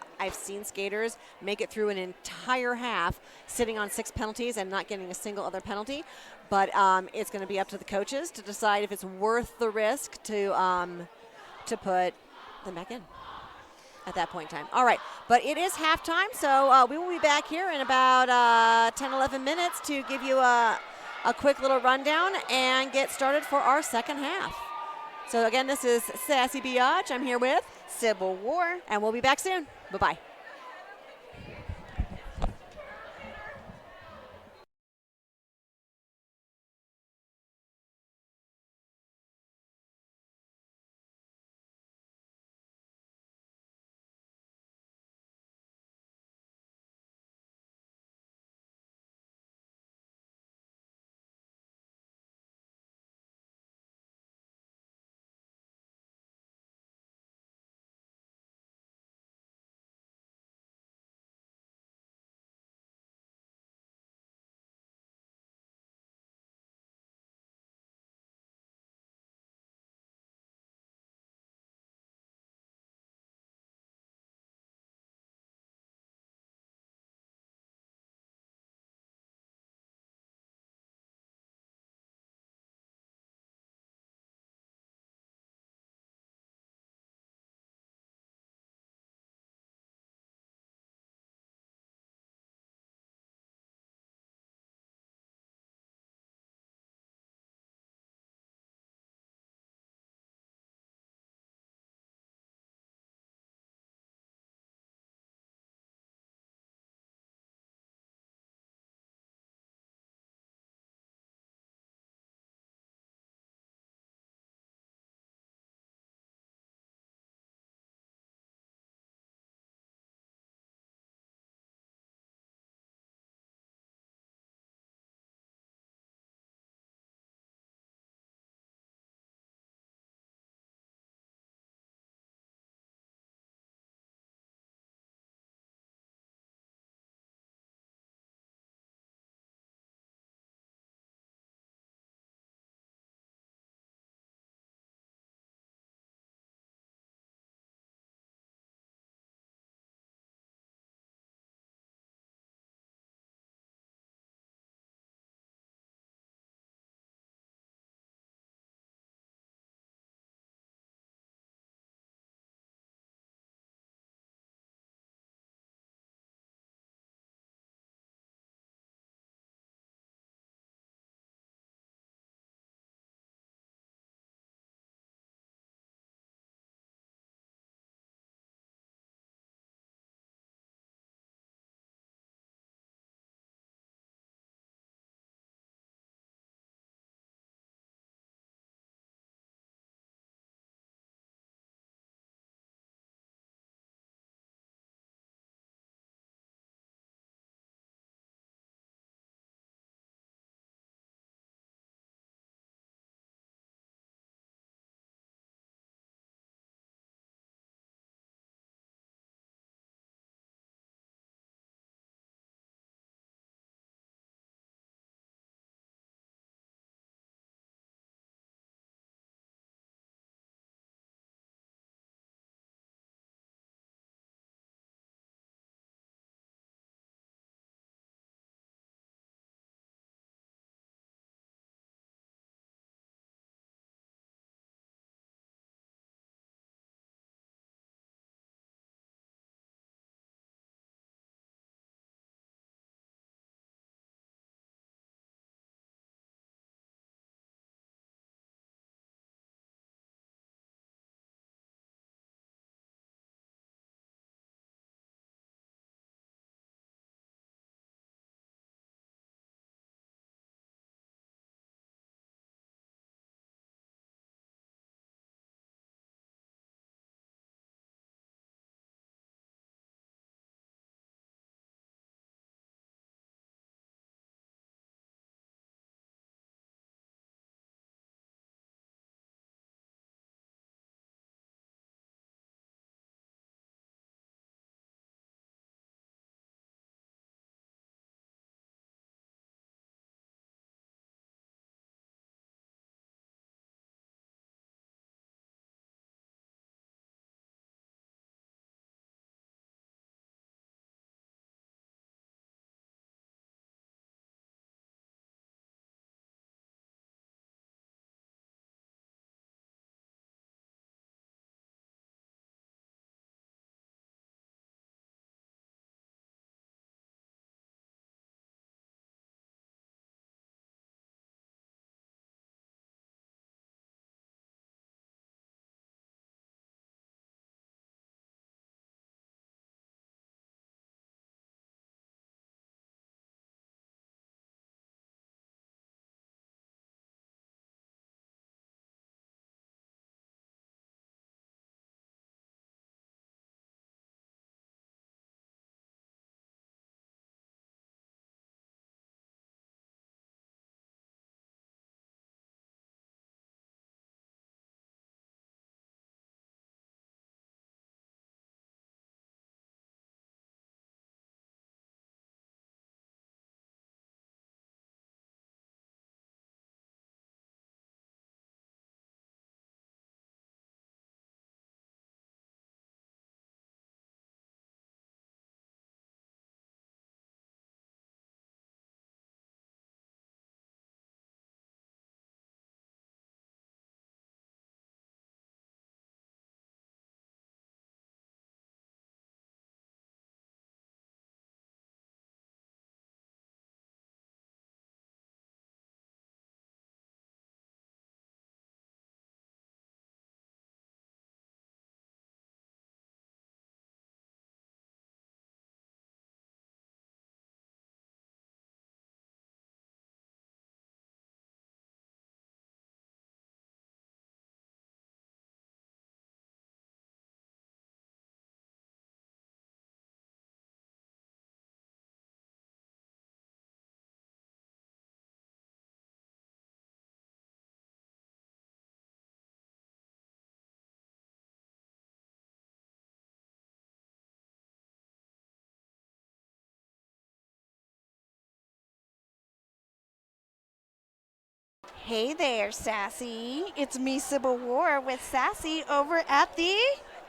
skaters make it through an entire half sitting on 6 penalties and not getting a single other penalty. But it's going to be up to the coaches to decide if it's worth the risk to put them back in at that point in time. All right, but it is halftime, so we will be back here in about 10, 11 minutes to give you a quick little rundown and get started for our second half. So again, this is Sassy Biatch. I'm here with Civil War, and we'll be back soon. Bye-bye. Hey there, Sassy. It's me, Sybil War, with Sassy over at the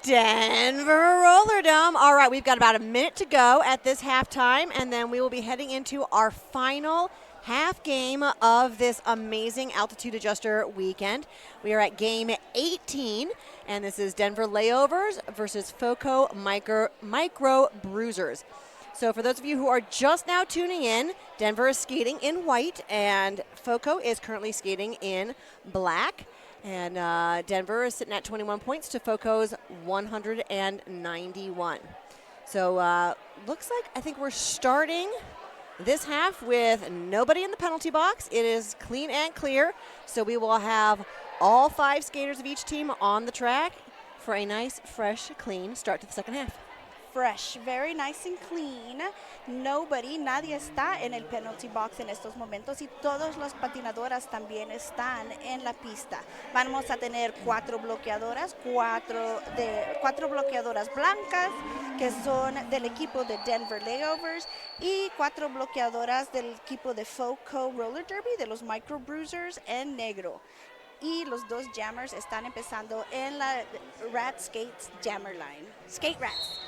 Denver Roller Dome. All right, we've got about a minute to go at this halftime, and then we will be heading into our final half game of this amazing altitude adjuster weekend. We are at game 18, and this is Denver Layovers versus FoCo Micro Bruisers. So for those of you who are just now tuning in, Denver is skating in white, and FoCo is currently skating in black. And Denver is sitting at 21 points to FoCo's 191. So looks like I think we're starting this half with nobody in the penalty box. It is clean and clear. So we will have all 5 skaters of each team on the track for a nice, fresh, clean start to the second half. Fresh, very nice and clean. Nadie está en el penalty box en estos momentos y todas las patinadoras también están en la pista. Vamos a tener 4 bloqueadoras, 4 bloqueadoras blancas que son del equipo de Denver Layovers y 4 bloqueadoras del equipo de FoCo Roller Derby de los Micro Bruisers en negro. Y los 2 jammers están empezando en la Rat Skates Jammer Line. Skate Rats.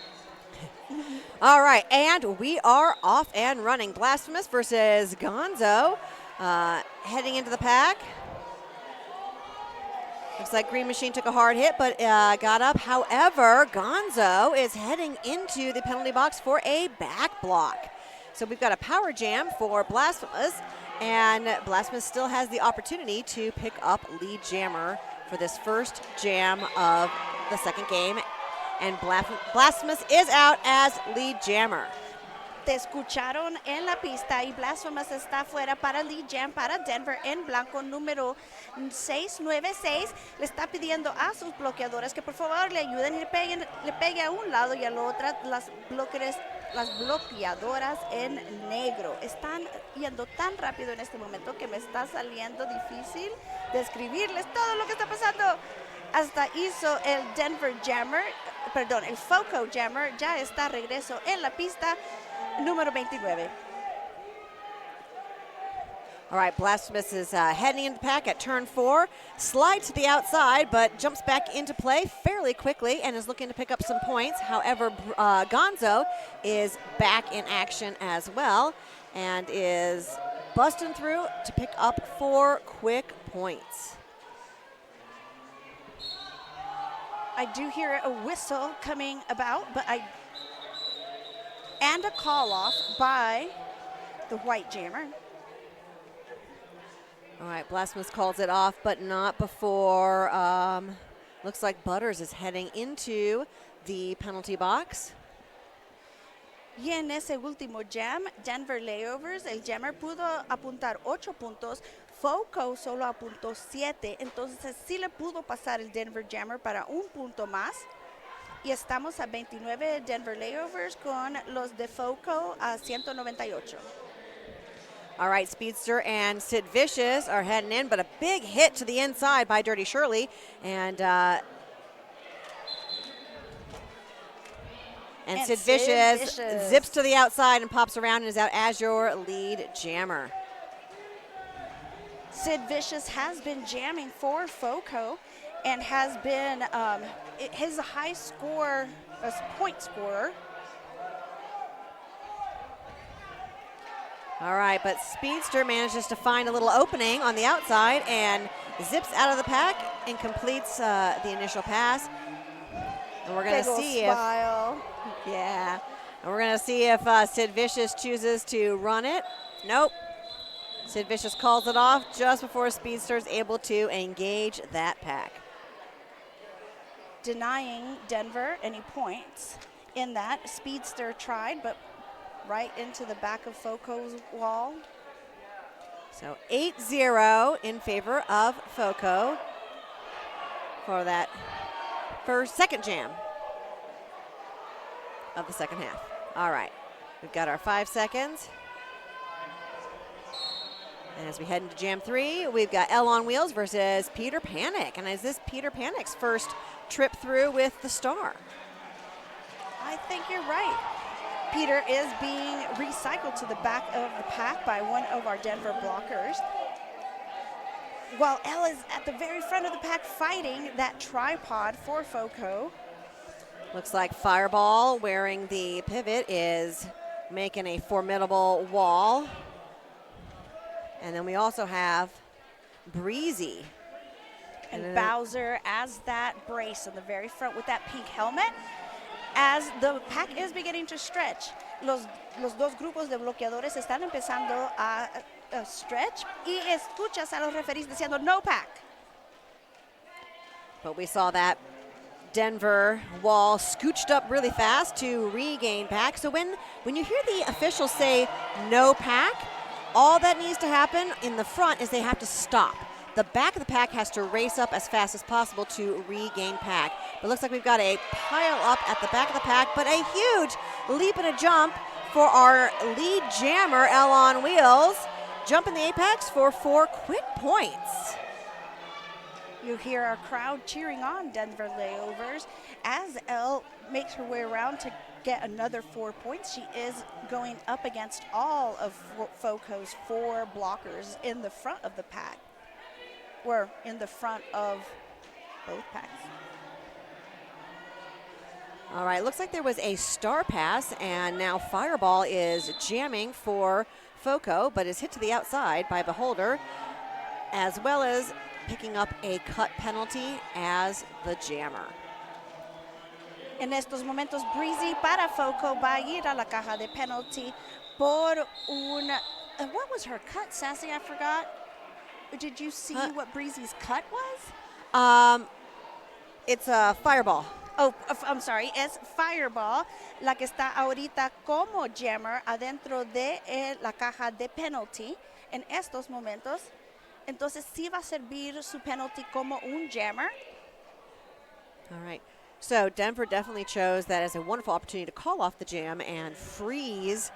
All right, and we are off and running. Blasphemous versus Gonzo heading into the pack. Looks like Green Machine took a hard hit, but got up. However, Gonzo is heading into the penalty box for a back block. So we've got a power jam for Blasphemous, and Blasphemous still has the opportunity to pick up lead jammer for this first jam of the second game. And Blasphemous is out as lead jammer. Te escucharon en la pista y Blasphemous está fuera para lead jam para Denver en blanco número 696. Le está pidiendo a sus bloqueadores que por favor le ayuden y le pegue a un lado y a la otra las bloqueadoras en negro. Están yendo tan rápido en este momento que me está saliendo difícil describirles todo lo que está pasando. Hasta hizo el el FoCo Jammer ya está regreso en la pista número 29. All right, Blasphemous is heading into the pack at turn 4, slides to the outside, but jumps back into play fairly quickly and is looking to pick up some points. However, Gonzo is back in action as well and is busting through to pick up 4 quick points. I do hear a whistle coming about, and a call off by the white jammer. All right, Blasphemous calls it off, but not before. Looks like Butters is heading into the penalty box. Y en ese último jam, Denver Layovers, el jammer pudo apuntar 8 puntos, FoCo solo apuntó 7, entonces sí le pudo pasar el Denver Jammer para un punto más. Y estamos a 29 Denver Layovers con los de FoCo a 198. All right, Speedster and Sid Vicious are heading in, but a big hit to the inside by Dirty Shirley. And Sid Vicious zips to the outside and pops around and is out as your lead jammer. Sid Vicious has been jamming for FoCo and has been his high score, point scorer. All right, but Speedster manages to find a little opening on the outside and zips out of the pack and completes the initial pass. And we're going to see if Sid Vicious chooses to run it. Nope. Sid Vicious calls it off just before Speedster is able to engage that pack. Denying Denver any points in that. Speedster tried, but right into the back of FoCo's wall. So 8-0 in favor of FoCo for that second jam of the second half. All right, we've got our 5 seconds. And as we head into Jam 3, we've got L on Wheels versus Peter Panic. And is this Peter Panic's first trip through with the star? I think you're right. Peter is being recycled to the back of the pack by one of our Denver blockers. while Elle is at the very front of the pack fighting that tripod for FoCo. Looks like Fireball, wearing the pivot, is making a formidable wall. And then we also have Breezy. And Bowser as that brace in the very front with that pink helmet. As the pack is beginning to stretch, los dos grupos de bloqueadores están empezando a stretch y escuchas a los referees diciendo no pack. But we saw that Denver wall scooched up really fast to regain pack. So when you hear the officials say no pack, all that needs to happen in the front is they have to stop. The back of the pack has to race up as fast as possible to regain pack. But it looks like we've got a pile up at the back of the pack, but a huge leap and a jump for our lead jammer, Elle on Wheels, jumping the apex for 4 quick points. You hear our crowd cheering on Denver Layovers as Elle makes her way around to get another 4 points. She is going up against all of FoCo's 4 blockers in the front of the pack. Or in the front of both packs. All right, looks like there was a star pass, and now Fireball is jamming for FoCo, but is hit to the outside by Beholder, as well as picking up a cut penalty as the jammer. En estos momentos, Breezy para FoCo va a ir a la caja de penalty por una... what was her cut, Sassy? I forgot. Did you see what Breezy's cut was? It's a Fireball. Oh, I'm sorry. Es Fireball, la que está ahorita como jammer adentro de la caja de penalty en estos momentos. Entonces, sí va a servir su penalty como un jammer. All right. So Denver definitely chose that as a wonderful opportunity to call off the jam and freeze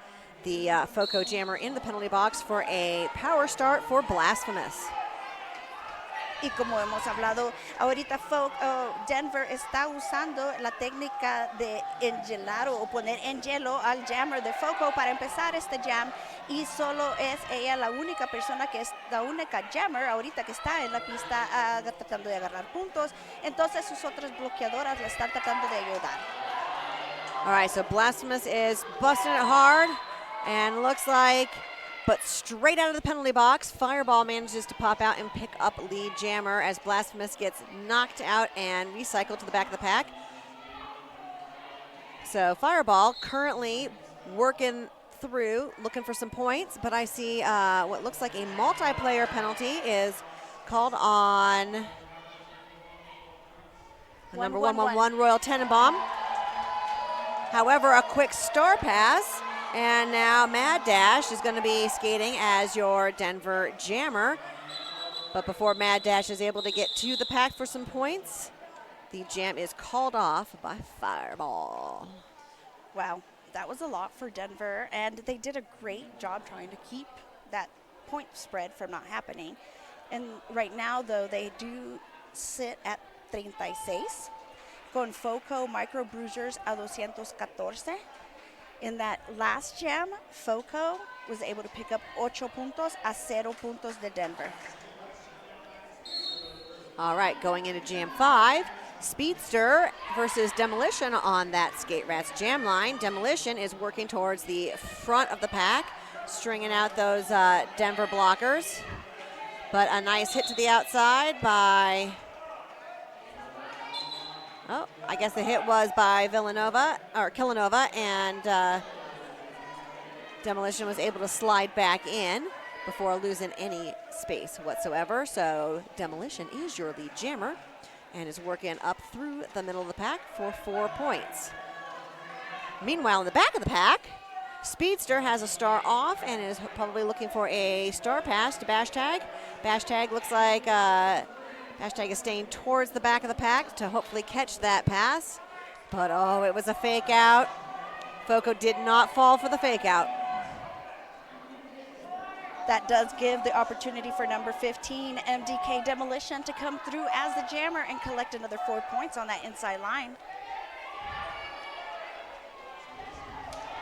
the FoCo jammer in the penalty box for a power start for Blasphemous. Y como hemos hablado, ahorita Denver está usando la técnica de engelar o poner en hielo al jammer de FoCo para empezar este jam, y solo es ella la única persona que es la única jammer ahorita que está en la pista tratando de agarrar puntos. Entonces sus otras bloqueadoras la están tratando de ayudar. All right, so Blasphemous is busting it hard, and looks like, but straight out of the penalty box, Fireball manages to pop out and pick up lead jammer as Blasphemous gets knocked out and recycled to the back of the pack. So Fireball currently working through, looking for some points, but I see what looks like a multiplayer penalty is called on the number 111 Royal Tenenbaum. However, a quick star pass, and now Mad Dash is going to be skating as your Denver jammer. But before Mad Dash is able to get to the pack for some points, the jam is called off by Fireball. Wow, that was a lot for Denver, and they did a great job trying to keep that point spread from not happening. And right now, though, they do sit at 36, con FoCo Micro Bruisers a 214. In that last jam, FoCo was able to pick up 8 puntos a 0 puntos de Denver. All right, going into Jam 5, Speedster versus Demolition on that Skate Rats jam line. Demolition is working towards the front of the pack, stringing out those Denver blockers. But a nice hit to the outside by... Oh, I guess the hit was by Killanova, and Demolition was able to slide back in before losing any space whatsoever. So Demolition is your lead jammer and is working up through the middle of the pack for 4 points. Meanwhile, in the back of the pack, Speedster has a star off and is probably looking for a star pass to Bashtag. Bashtag looks like... Hashtag is staying towards the back of the pack to hopefully catch that pass. But, oh, it was a fake out. FoCo did not fall for the fake out. That does give the opportunity for number 15, MDK Demolition, to come through as the jammer and collect another 4 points on that inside line.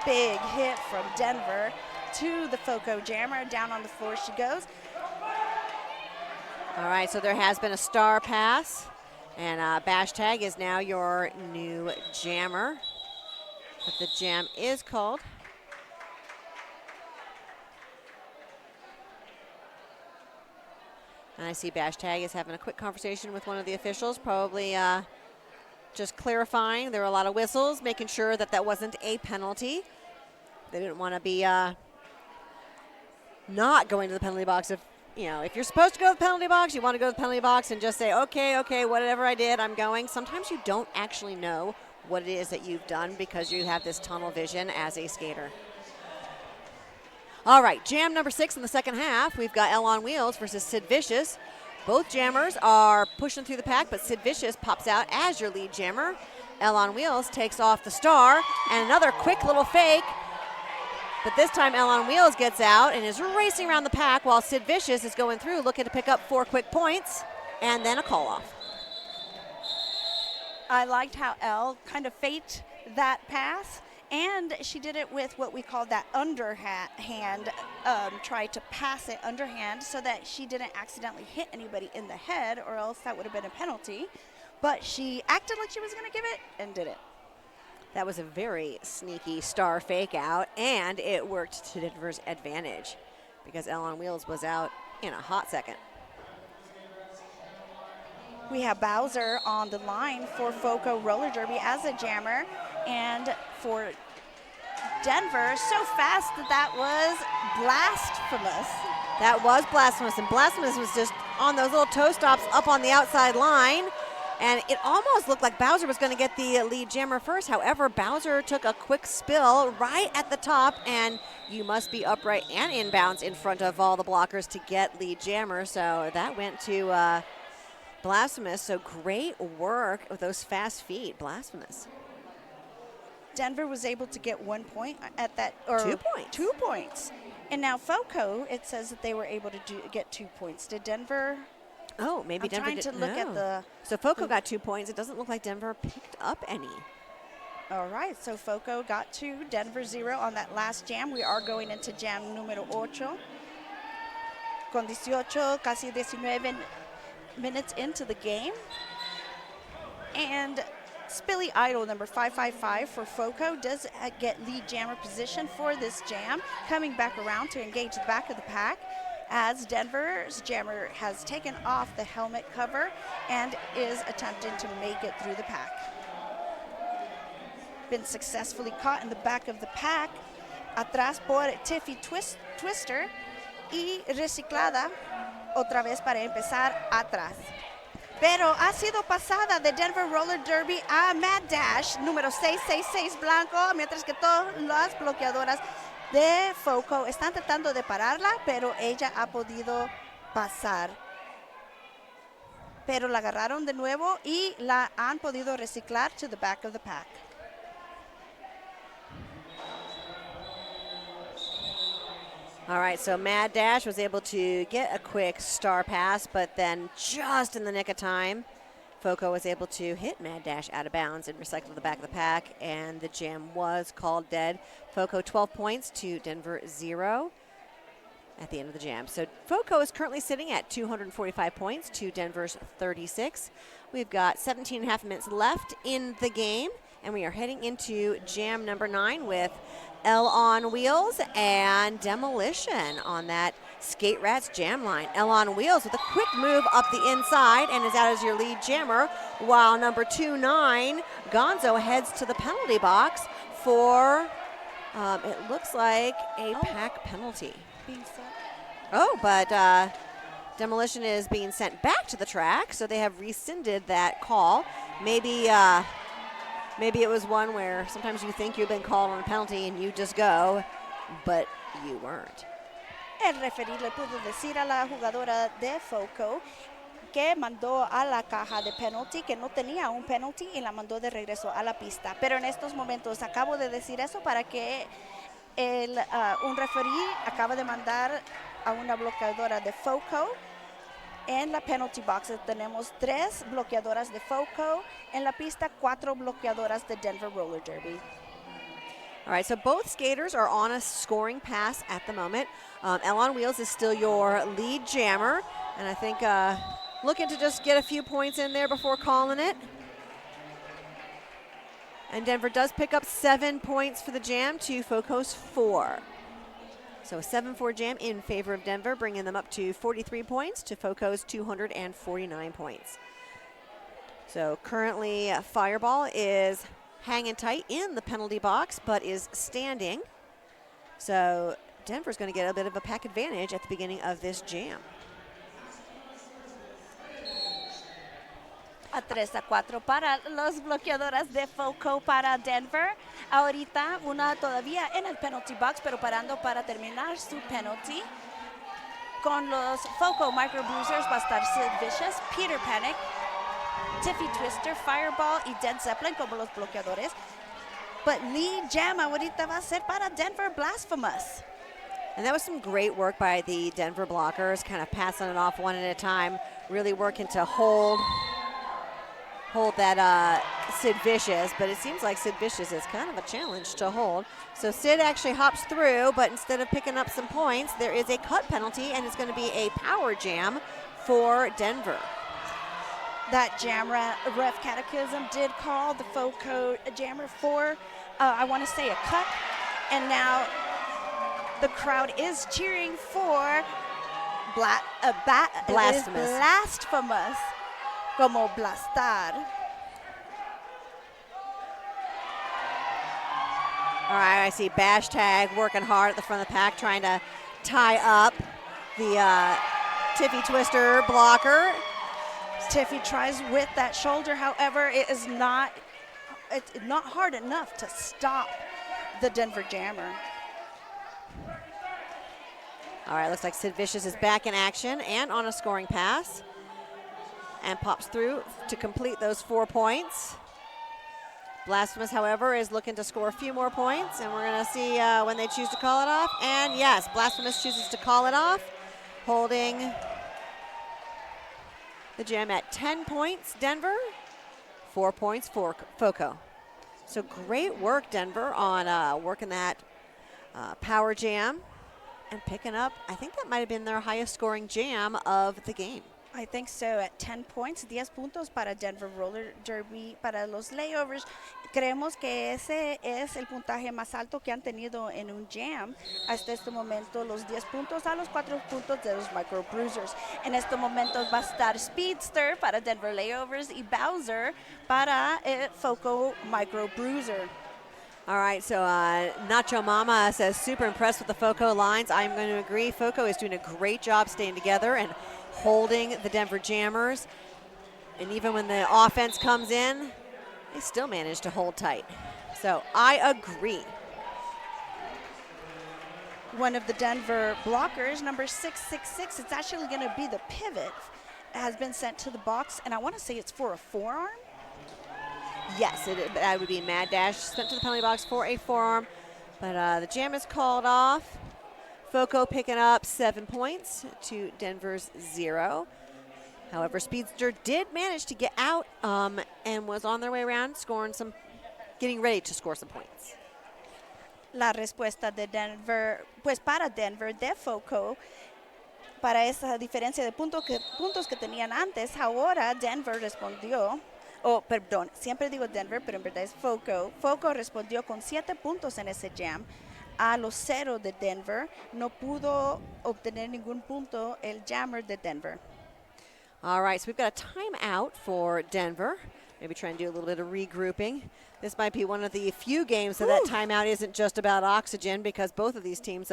Big hit from Denver to the FoCo jammer. Down on the floor she goes. All right, so there has been a star pass, and Bash Tag is now your new jammer. But the jam is called. And I see Bash Tag is having a quick conversation with one of the officials, probably just clarifying. There were a lot of whistles, making sure that that wasn't a penalty. They didn't want to be not going to the penalty box. If you're supposed to go to the penalty box, you want to go to the penalty box and just say, okay, whatever I did, I'm going. Sometimes you don't actually know what it is that you've done because you have this tunnel vision as a skater. All right, jam number 6 in the second half. We've got Elle on Wheels versus Sid Vicious. Both jammers are pushing through the pack, but Sid Vicious pops out as your lead jammer. Elle on Wheels takes off the star, and another quick little fake. But this time, Elle on Wheels gets out and is racing around the pack while Sid Vicious is going through, looking to pick up 4 quick points, and then a call-off. I liked how Elle kind of faked that pass, and she did it with what we call that underhand, tried to pass it underhand so that she didn't accidentally hit anybody in the head, or else that would have been a penalty. But she acted like she was going to give it and did it. That was a very sneaky star fake out, and it worked to Denver's advantage because Elle on Wheels was out in a hot second. We have Bowser on the line for FoCo Roller Derby as a jammer, and for Denver, so fast that was blasphemous. That was blasphemous, and blasphemous was just on those little toe stops up on the outside line. And it almost looked like Bowser was going to get the lead jammer first. However, Bowser took a quick spill right at the top, and you must be upright and inbounds in front of all the blockers to get lead jammer. So that went to Blasphemous. So great work with those fast feet, Blasphemous. Denver was able to get 1 point at that, or 2 points. 2 points. And now FoCo, it says that they were able to get 2 points. Did Denver? Oh, maybe I'm Denver trying did. to look at the. So FoCo got 2 points. It doesn't look like Denver picked up any. All right, so FoCo got 2, Denver 0 on that last jam. We are going into jam número 8. Con 18, casi 19 minutes into the game. And Spilly Idol, number 555 for FoCo, does get lead jammer position for this jam, coming back around to engage the back of the pack, as Denver's jammer has taken off the helmet cover and is attempting to make it through the pack. Been successfully caught in the back of the pack, atrás por Tiffy Twister, y reciclada otra vez para empezar atrás. Pero ha sido pasada de Denver Roller Derby a Mad Dash, número 666 blanco, mientras que todas las bloqueadoras de FoCo están tratando de pararla, pero ella ha podido pasar. Pero la agarraron de nuevo y la han podido reciclar to the back of the pack. All right, so Mad Dash was able to get a quick star pass, but then just in the nick of time, FoCo was able to hit Mad Dash out of bounds and recycle the back of the pack, and the jam was called dead. FoCo 12 points to Denver 0 at the end of the jam. So FoCo is currently sitting at 245 points to Denver's 36. We've got 17 and a half minutes left in the game, and we are heading into jam number 9 with Elle on Wheels and Demolition on that Skate Rats jam line. Elle on Wheels with a quick move up the inside and is out as your lead jammer, while number 29, Gonzo, heads to the penalty box for, it looks like a pack penalty. Being set. Oh, but Demolition is being sent back to the track, so they have rescinded that call. Maybe it was one where sometimes you think you've been called on a penalty and you just go, but you weren't. El referee le pudo decir a la jugadora de FoCo que mandó a la caja de penalty, que no tenía un penalty, y la mandó de regreso a la pista. Pero en estos momentos acabo de decir eso para que un referee acaba de mandar a una bloqueadora de FoCo. En la penalty box tenemos 3 bloqueadoras de FoCo. En la pista, 4 bloqueadoras de Denver Roller Derby. All right, so both skaters are on a scoring pass at the moment. Elle on Wheels is still your lead jammer. And I think looking to just get a few points in there before calling it. And Denver does pick up 7 points for the jam to FoCo's 4. So a 7-4 jam in favor of Denver, bringing them up to 43 points to FoCo's 249 points. So currently Fireball is hanging tight in the penalty box, but is standing. So Denver's going to get a bit of a pack advantage at the beginning of this jam. A 3-4 para los bloqueadoras de FoCo para Denver. Ahorita una todavía en el penalty box, pero parando para terminar su penalty. Con los FoCo Micro Bruisers va a estar Sid Vicious, Peter Panic, Tiffy Twister, Fireball y Dead Zeppelin como los bloqueadores. But lead jam ahorita va a ser para Denver Blasphemous. And that was some great work by the Denver blockers, kind of passing it off one at a time, really working to hold that Sid Vicious, but it seems like Sid Vicious is kind of a challenge to hold. So Sid actually hops through, but instead of picking up some points, there is a cut penalty, and it's going to be a power jam for Denver. That jam ref Catechism did call the FoCo jammer for, I want to say, a cut, and now the crowd is cheering for Blasphemous. Como blastar. All right, I see Bash Tag working hard at the front of the pack, trying to tie up the Tiffy Twister blocker. Tiffy tries with that shoulder, however, it's not hard enough to stop the Denver jammer. All right, looks like Sid Vicious is back in action and on a scoring pass. And pops through to complete those 4 points. Blasphemous, however, is looking to score a few more points, and we're going to see when they choose to call it off. And yes, Blasphemous chooses to call it off, holding the jam at 10 points, Denver, 4 points for FoCo. So great work, Denver, on working that power jam and picking up, I think that might have been their highest scoring jam of the game. I think so, at 10 points, 10 puntos para Denver Roller Derby, para los Layovers. Creemos que ese es el puntaje más alto que han tenido en un jam. Hasta este momento, los 10 puntos a los 4 puntos de los Micro Bruisers. En este momento va a estar Speedster para Denver Layovers y Bowser para FoCo Micro Bruiser. All right, so Nacho Mama says, super impressed with the FoCo lines. I'm going to agree. FoCo is doing a great job staying together and holding the Denver Jammers. And even when the offense comes in, they still manage to hold tight. So I agree. One of the Denver blockers, number 666, it's actually going to be the pivot, has been sent to the box, and I want to say it's for a forearm. Yes, that would be Mad Dash sent to the penalty box for a forearm. But the jam is called off. FoCo picking up 7 points to Denver's 0. However, Speedster did manage to get out and was on their way around, getting ready to score some points. La respuesta de Denver, pues para Denver de FoCo, para esa diferencia de puntos que tenían antes, ahora Denver respondió. Perdón, siempre digo Denver, pero en verdad es FoCo. FoCo respondió con 7 puntos en ese jam. A los 0 de Denver, no pudo obtener ningún punto el jammer de Denver. All right, so we've got a timeout for Denver. Maybe try and do a little bit of regrouping. This might be one of the few games that timeout isn't just about oxygen, because both of these teams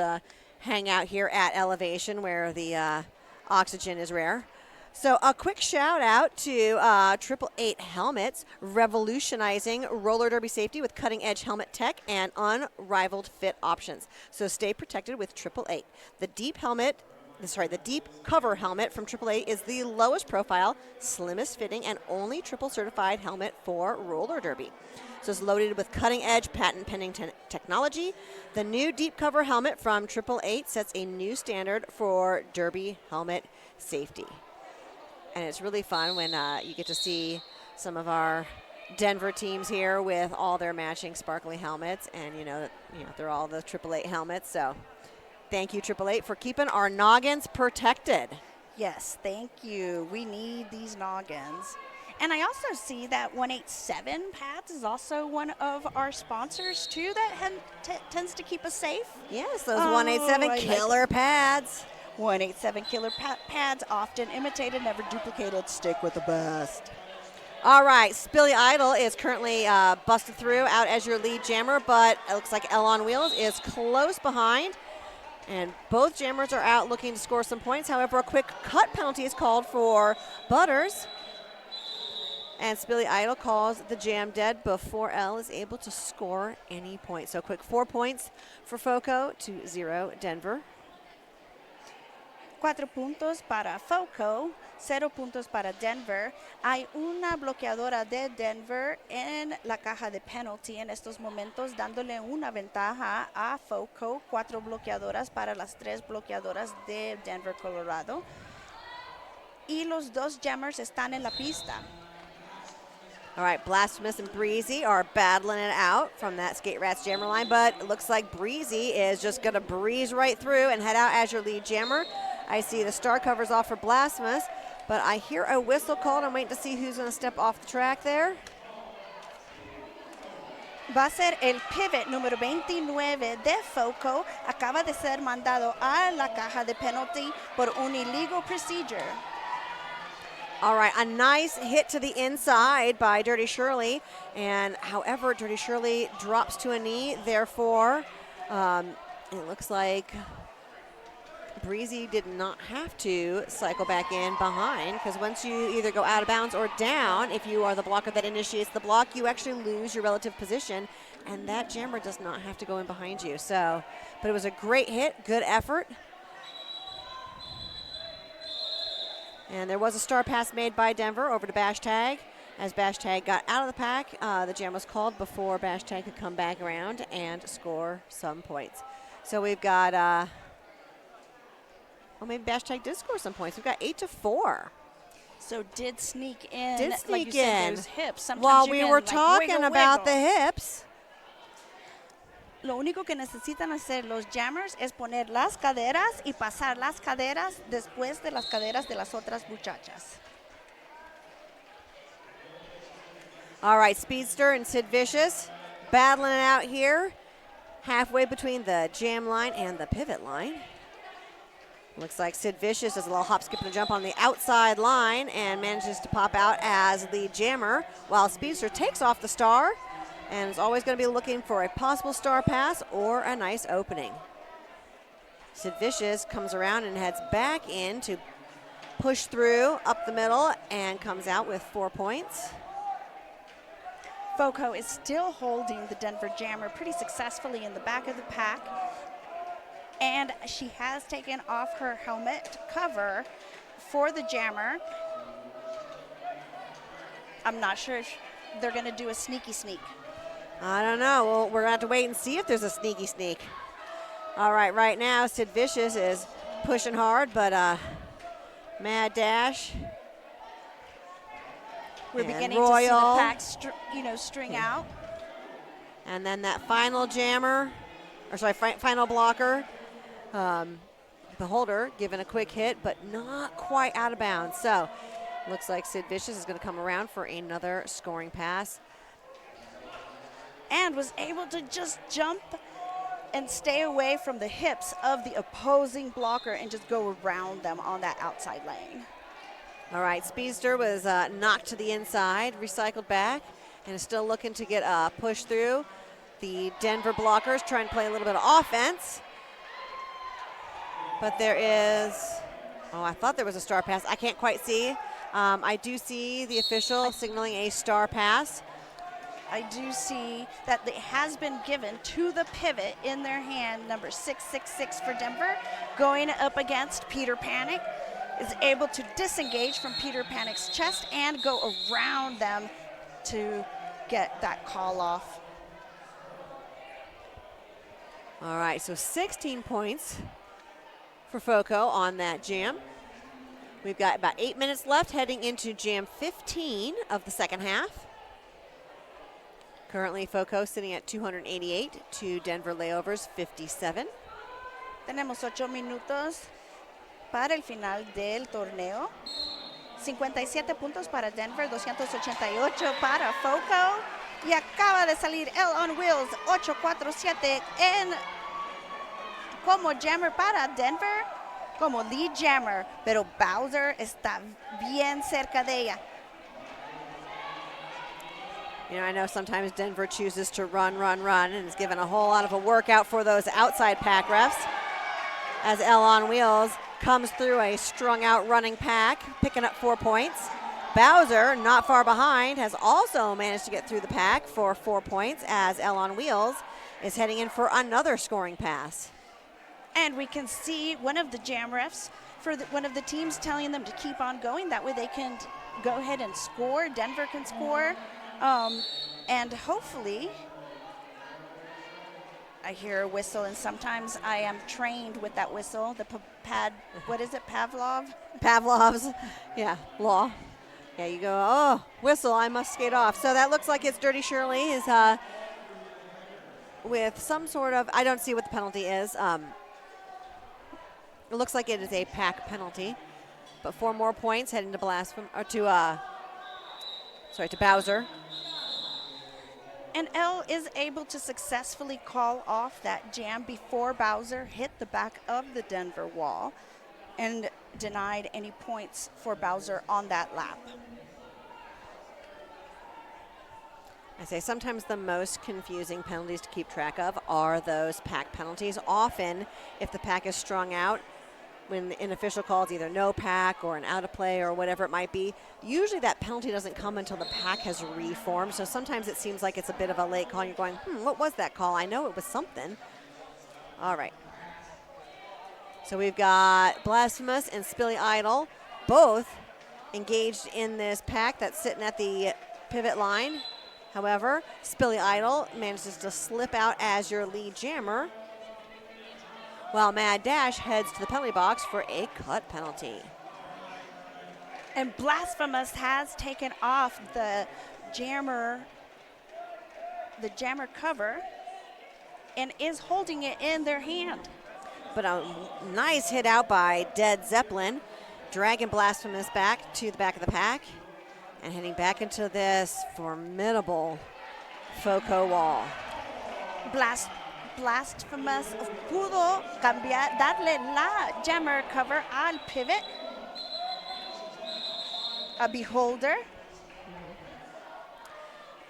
hang out here at elevation where the oxygen is rare. So a quick shout out to 888 Helmets, revolutionizing roller derby safety with cutting edge helmet tech and unrivaled fit options. So stay protected with 888. The deep cover helmet from 888 is the lowest profile, slimmest fitting, and only triple certified helmet for roller derby. So it's loaded with cutting edge patent pending technology. The new deep cover helmet from 888 sets a new standard for derby helmet safety. And it's really fun when you get to see some of our Denver teams here with all their matching sparkly helmets, and they're all the 888 helmets. So thank you, 888, for keeping our noggins protected. Yes, thank you. We need these noggins. And I also see that 187 Pads is also one of our sponsors too that tends to keep us safe. Yes, those Oh, 187 I like killer pads. 187 killer pads, often imitated, never duplicated. Stick with the best. All right, Spilly Idol is currently busted through out as your lead jammer, but it looks like L on Wheels is close behind. And both jammers are out looking to score some points. However, a quick cut penalty is called for Butters. And Spilly Idol calls the jam dead before L is able to score any points. So quick 4 points for FoCo to 0 Denver. 4 puntos para FoCo, 0 puntos para Denver. Hay una bloqueadora de Denver en la caja de penalty en estos momentos, dándole una ventaja a FoCo. 4 bloqueadoras para las 3 bloqueadoras de Denver, Colorado. Y los 2 jammers están en la pista. All right, Blasphemous and Breezy are battling it out from that Skate Rats jammer line, but it looks like Breezy is just going to breeze right through and head out as your lead jammer. I see the star covers off for Blasphemous, but I hear a whistle called. I'm waiting to see who's going to step off the track there. Va a ser el pivot número 29 de FoCo. Acaba de ser mandado a la caja de penalty por un illegal procedure. All right, a nice hit to the inside by Dirty Shirley. And however, Dirty Shirley drops to a knee. Therefore, it looks like Breezy did not have to cycle back in behind, because once you either go out of bounds or down, if you are the blocker that initiates the block, you actually lose your relative position, and that jammer does not have to go in behind you. So, but it was a great hit, good effort. And there was a star pass made by Denver over to Bash Tag. As Bash Tag got out of the pack, the jam was called before Bash Tag could come back around and score some points. So we've got, well, maybe Bash Tag did score some points. We've got 8-4. So did sneak in, Did sneak like you said, in. those hips. Sometimes While you we can, were like, talking wiggle, about wiggle. the hips. Lo único que necesitan hacer los jammers es poner las caderas y pasar las caderas después de las caderas de las otras muchachas. All right, Speedster and Sid Vicious battling it out here, halfway between the jam line and the pivot line. Looks like Sid Vicious does a little hop, skip, and a jump on the outside line and manages to pop out as lead jammer, while Speedster takes off the star and is always going to be looking for a possible star pass or a nice opening. Sid Vicious comes around and heads back in to push through up the middle and comes out with 4 points. FoCo is still holding the Denver jammer pretty successfully in the back of the pack. And she has taken off her helmet cover for the jammer. I'm not sure if they're going to do a sneaky sneak. I don't know. Well, we're going to have to wait and see if there's a sneaky sneak. All right, right now, Sid Vicious is pushing hard, but Mad Dash. We're and beginning Royal. to see the pack string out. And then that final jammer, or sorry, final blocker, Beholder, given a quick hit, but not quite out of bounds. So looks like Sid Vicious is going to come around for another scoring pass. And was able to just jump and stay away from the hips of the opposing blocker and just go around them on that outside lane. All right, Speedster was knocked to the inside, recycled back, and is still looking to get a push through. The Denver blockers trying to play a little bit of offense. But there is, oh, I thought there was a star pass. I can't quite see. I do see the official signaling a star pass. I do see that it has been given to the pivot in their hand, number 666 for Denver, going up against Peter Panic, is able to disengage from Peter Panic's chest and go around them to get that call off. All right, so 16 points for FoCo on that jam. We've got about 8 minutes left heading into jam 15 of the second half. Currently, FoCo sitting at 288 to Denver Layovers 57. Tenemos 8 minutos para el final del torneo. 57 puntos para Denver, 288 para FoCo. Y acaba de salir el On Wheels 847 como jammer para Denver, como lead jammer. Pero Bowser está bien cerca de ella. You know, I know sometimes Denver chooses to run, and is given a whole lot of a workout for those outside pack refs. As L on Wheels comes through a strung out running pack, picking up 4 points. Bowser, not far behind, has also managed to get through the pack for 4 points as L on Wheels is heading in for another scoring pass. And we can see one of the jam refs for one of the teams telling them to keep on going. That way they can go ahead and score. Denver can score. And hopefully, I hear a whistle, and sometimes I am trained with that whistle. The what is it, Pavlov? Pavlov's, yeah, law. Yeah, you go, oh, whistle, I must skate off. So that looks like it's Dirty Shirley is with some sort of, I don't see what the penalty is. It looks like it is a pack penalty, but 4 more points heading to to Bowser. And L is able to successfully call off that jam before Bowser hit the back of the Denver wall and denied any points for Bowser on that lap. I say sometimes the most confusing penalties to keep track of are those pack penalties. Often, if the pack is strung out, when an official calls either no pack or an out of play or whatever it might be, usually that penalty doesn't come until the pack has reformed. So sometimes it seems like it's a bit of a late call. And you're going, what was that call? I know it was something. All right. So we've got Blasphemous and Spilly Idol, both engaged in this pack that's sitting at the pivot line. However, Spilly Idol manages to slip out as your lead jammer, while Mad Dash heads to the penalty box for a cut penalty. And Blasphemous has taken off the jammer cover and is holding it in their hand. But a nice hit out by Dead Zeppelin, dragging Blasphemous back to the back of the pack and heading back into this formidable FoCo wall. Blasphemous pudo darle la jammer cover al pivot. A Beholder.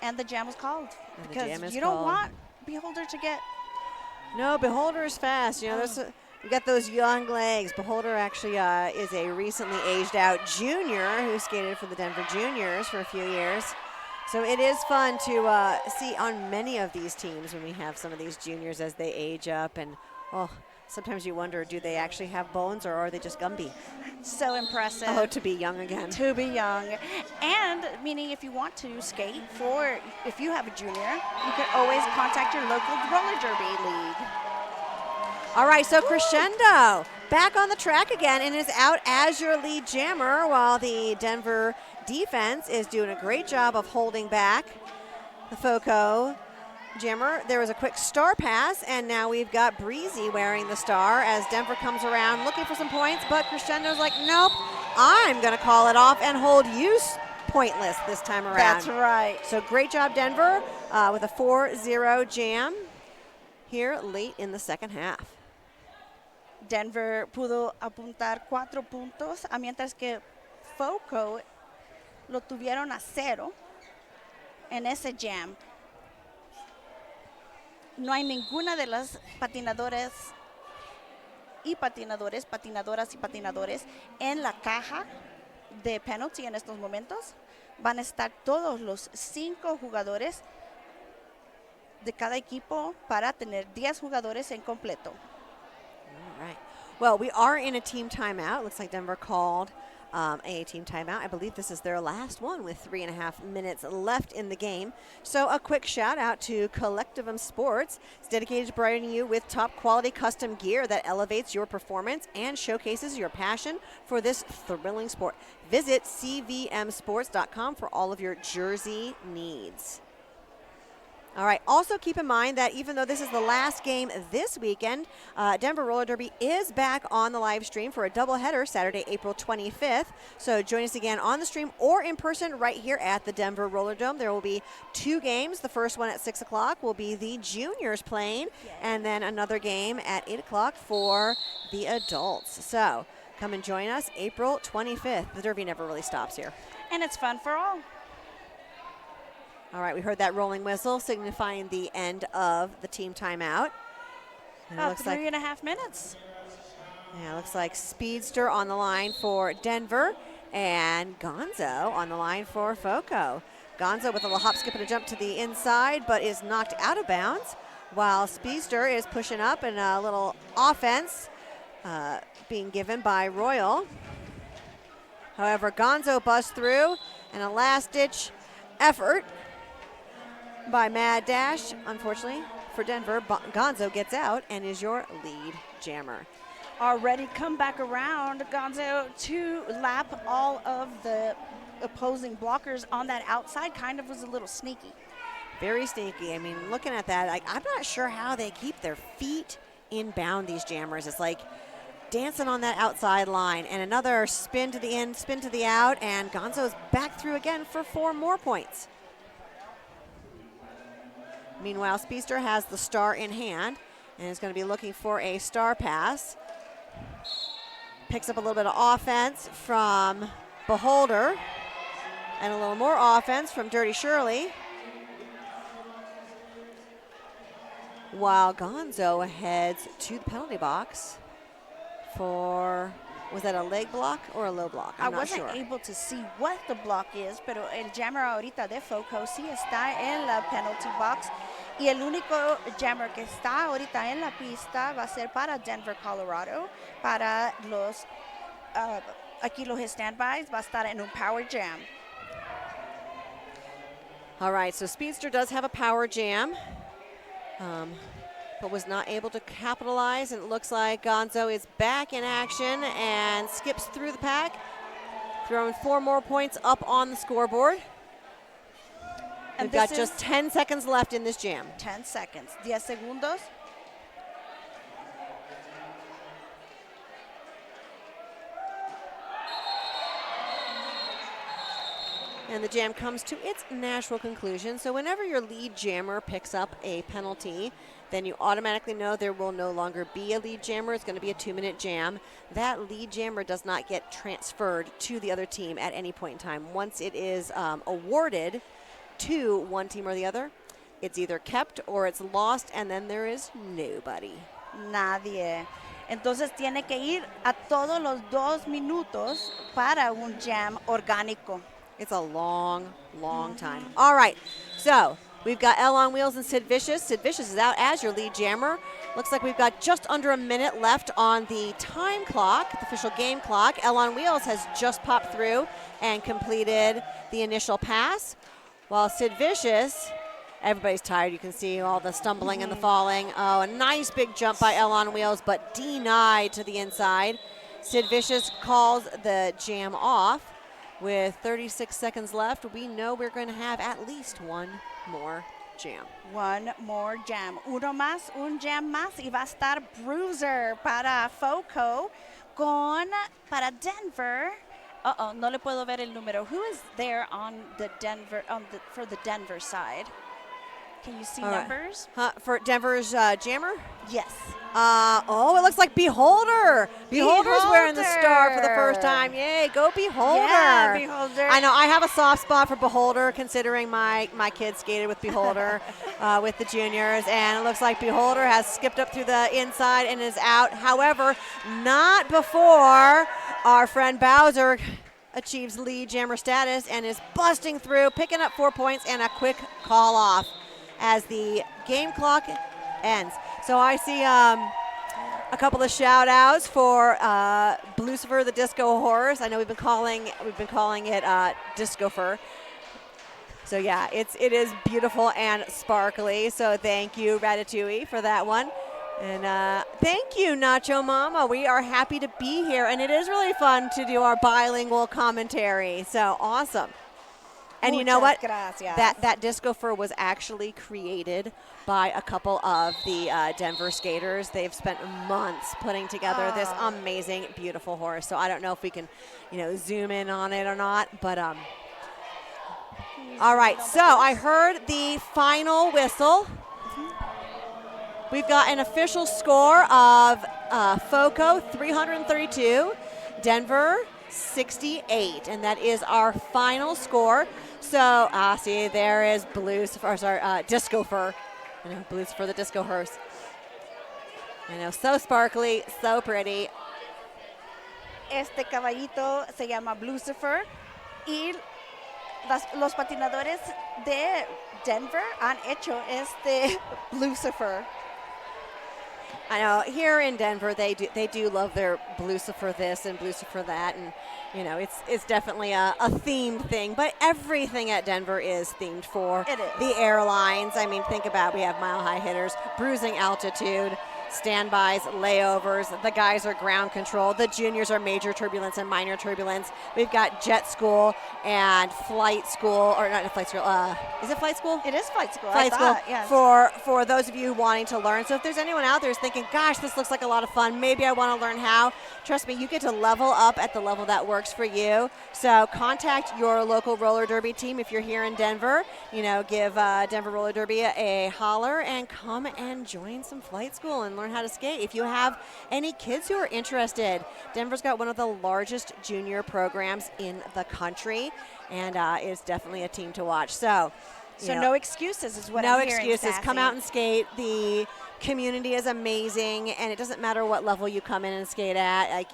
And the jam was called. Because you don't want Beholder to get... No, Beholder is fast. You know, we got those young legs. Beholder actually is a recently aged out junior who skated for the Denver Juniors for a few years. So it is fun to see on many of these teams when we have some of these juniors as they age up. And, sometimes you wonder, do they actually have bones or are they just Gumby? So impressive. Oh, to be young again. To be young. And meaning if you want to skate if you have a junior, you can always contact your local roller derby league. All right, so Crescendo back on the track again and is out as your lead jammer while the Denver defense is doing a great job of holding back the FoCo jammer. There was a quick star pass, and now we've got Breezy wearing the star as Denver comes around looking for some points, but Crescendo's like, nope, I'm going to call it off and hold you pointless this time around. That's right. So great job, Denver, with a 4-0 jam here late in the second half. Denver pudo apuntar 4 puntos, mientras que FoCo lo tuvieron a 0 en ese jam. No hay ninguna de las patinadoras y patinadores en la caja de penalty en estos momentos. Van a estar todos los 5 jugadores de cada equipo para tener 10 jugadores en completo. All right. Well, we are in a team timeout. Looks like Denver called a team timeout. I believe this is their last one with 3.5 minutes left in the game. So a quick shout out to Collectivum Sports. It's dedicated to providing you with top quality custom gear that elevates your performance and showcases your passion for this thrilling sport. Visit cvmsports.com for all of your jersey needs. All right. Also keep in mind that even though this is the last game this weekend, Denver Roller Derby is back on the live stream for a doubleheader Saturday, April 25th. So join us again on the stream or in person right here at the Denver Roller Dome. There will be 2 games. The first one at 6 o'clock will be the juniors playing, and then another game at 8 o'clock for the adults. So come and join us April 25th. The Derby never really stops here. And it's fun for all. All right, we heard that rolling whistle signifying the end of the team timeout. And About 3.5 minutes. Yeah, it looks like Speedster on the line for Denver and Gonzo on the line for FoCo. Gonzo with a little hop, skip, and a jump to the inside, but is knocked out of bounds, while Speedster is pushing up and a little offense being given by Royal. However, Gonzo buzzed through, and a last-ditch effort by Mad Dash. Unfortunately for Denver, Gonzo gets out and is your lead jammer. Already come back around, Gonzo, to lap all of the opposing blockers on that outside. Kind of was a little sneaky. Very sneaky. I mean, looking at that, I'm not sure how they keep their feet inbound, these jammers. It's like dancing on that outside line, and another spin to the in, spin to the out, and Gonzo's back through again for 4 more points. Meanwhile, Speedster has the star in hand and is going to be looking for a star pass. Picks up a little bit of offense from Beholder and a little more offense from Dirty Shirley. While Gonzo heads to the penalty box for, was that a leg block or a low block? I'm not sure. I wasn't able to see what the block is, pero el jammer ahorita de FoCo sí está en la penalty box. Y el único jammer que está ahorita en la pista va a ser para Denver, Colorado. Para los, aquí los standbys, va a estar en un power jam. All right, so Speedster does have a power jam, but was not able to capitalize, and it looks like Gonzo is back in action and skips through the pack, throwing 4 more points up on the scoreboard. We've got just 10 seconds left in this jam. 10 seconds. 10 segundos. And the jam comes to its natural conclusion. So whenever your lead jammer picks up a penalty, then you automatically know there will no longer be a lead jammer. It's going to be a 2-minute jam. That lead jammer does not get transferred to the other team at any point in time. Once it is awarded to one team or the other, it's either kept or it's lost, and then there is nobody. Nadie. Entonces tiene que ir a todos los 2 minutos para un jam orgánico. It's a long, long time. All right, so we've got Elle on Wheels and Sid Vicious. Sid Vicious is out as your lead jammer. Looks like we've got just under a minute left on the time clock, the official game clock. Elle on Wheels has just popped through and completed the initial pass, while Sid Vicious, everybody's tired. You can see all the stumbling and the falling. Oh, a nice big jump by Elle on Wheels, but denied to the inside. Sid Vicious calls the jam off. With 36 seconds left, we know we're going to have at least 1 more jam. 1 more jam. Uno más, un jam más, y va a estar Bruiser para FoCo para Denver. No le puedo ver el número. Who is there on the Denver, for the Denver side? Can you see numbers? For Denver's jammer? Yes. It looks like Beholder. Beholder's wearing the star for the first time. Yay, go Beholder. Yeah, Beholder. I know, I have a soft spot for Beholder, considering my kids skated with Beholder with the juniors, and it looks like Beholder has skipped up through the inside and is out. However, not before our friend Bowser achieves lead jammer status and is busting through, picking up 4 points and a quick call off as the game clock ends. So I see a couple of shout outs for Lucifer the Disco Horse. I know we've been calling it Discofer. So yeah, it is beautiful and sparkly. So thank you, Ratatouille, for that one. And thank you, Nacho Mama. We are happy to be here, and it is really fun to do our bilingual commentary. So awesome. And you know what? Gracias. That disco fur was actually created by a couple of the Denver skaters. They've spent months putting together this amazing, beautiful horse. So I don't know if we can, zoom in on it or not. But all right. So I heard the final whistle. We've got an official score of FoCo 332, Denver 68, and that is our final score. So, see, there is disco fur. I know, blues for the disco horse. I know, so sparkly, so pretty. Este caballito se llama Bruisers y los patinadores de Denver han hecho este Bruisers. I know, here in Denver, they do love their blusa for this and blusa for that, and it's definitely a themed thing. But everything at Denver is themed for the airlines. I mean, think about, we have mile high hitters, bruising altitude, standbys, layovers. The guys are ground control. The juniors are major turbulence and minor turbulence. We've got jet school and flight school, or not flight school. Is it flight school? It is flight school. Flight school, yes. For those of you wanting to learn. So if there's anyone out there who's thinking, gosh, this looks like a lot of fun, maybe I want to learn how, trust me, you get to level up at the level that works for you. So contact your local roller derby team if you're here in Denver. Give Denver Roller Derby a holler and come and join some flight school and learn how to skate. If you have any kids who are interested, Denver's got one of the largest junior programs in the country, and it's definitely a team to watch. So no excuses is what I'm hearing. No excuses. Sassy. Come out and skate. The community is amazing, and it doesn't matter what level you come in and skate at. Like,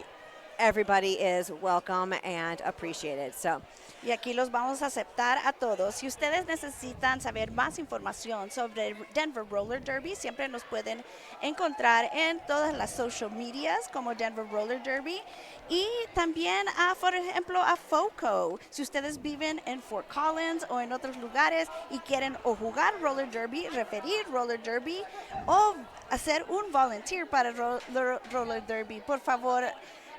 everybody is welcome and appreciated. So. Y aquí los vamos a aceptar a todos. Si ustedes necesitan saber más información sobre Denver Roller Derby, siempre nos pueden encontrar en todas las social medias como Denver Roller Derby y también, por ejemplo, a FoCo. Si ustedes viven en Fort Collins o en otros lugares y quieren o jugar Roller Derby, referir Roller Derby o hacer un volunteer para Roller Derby, por favor,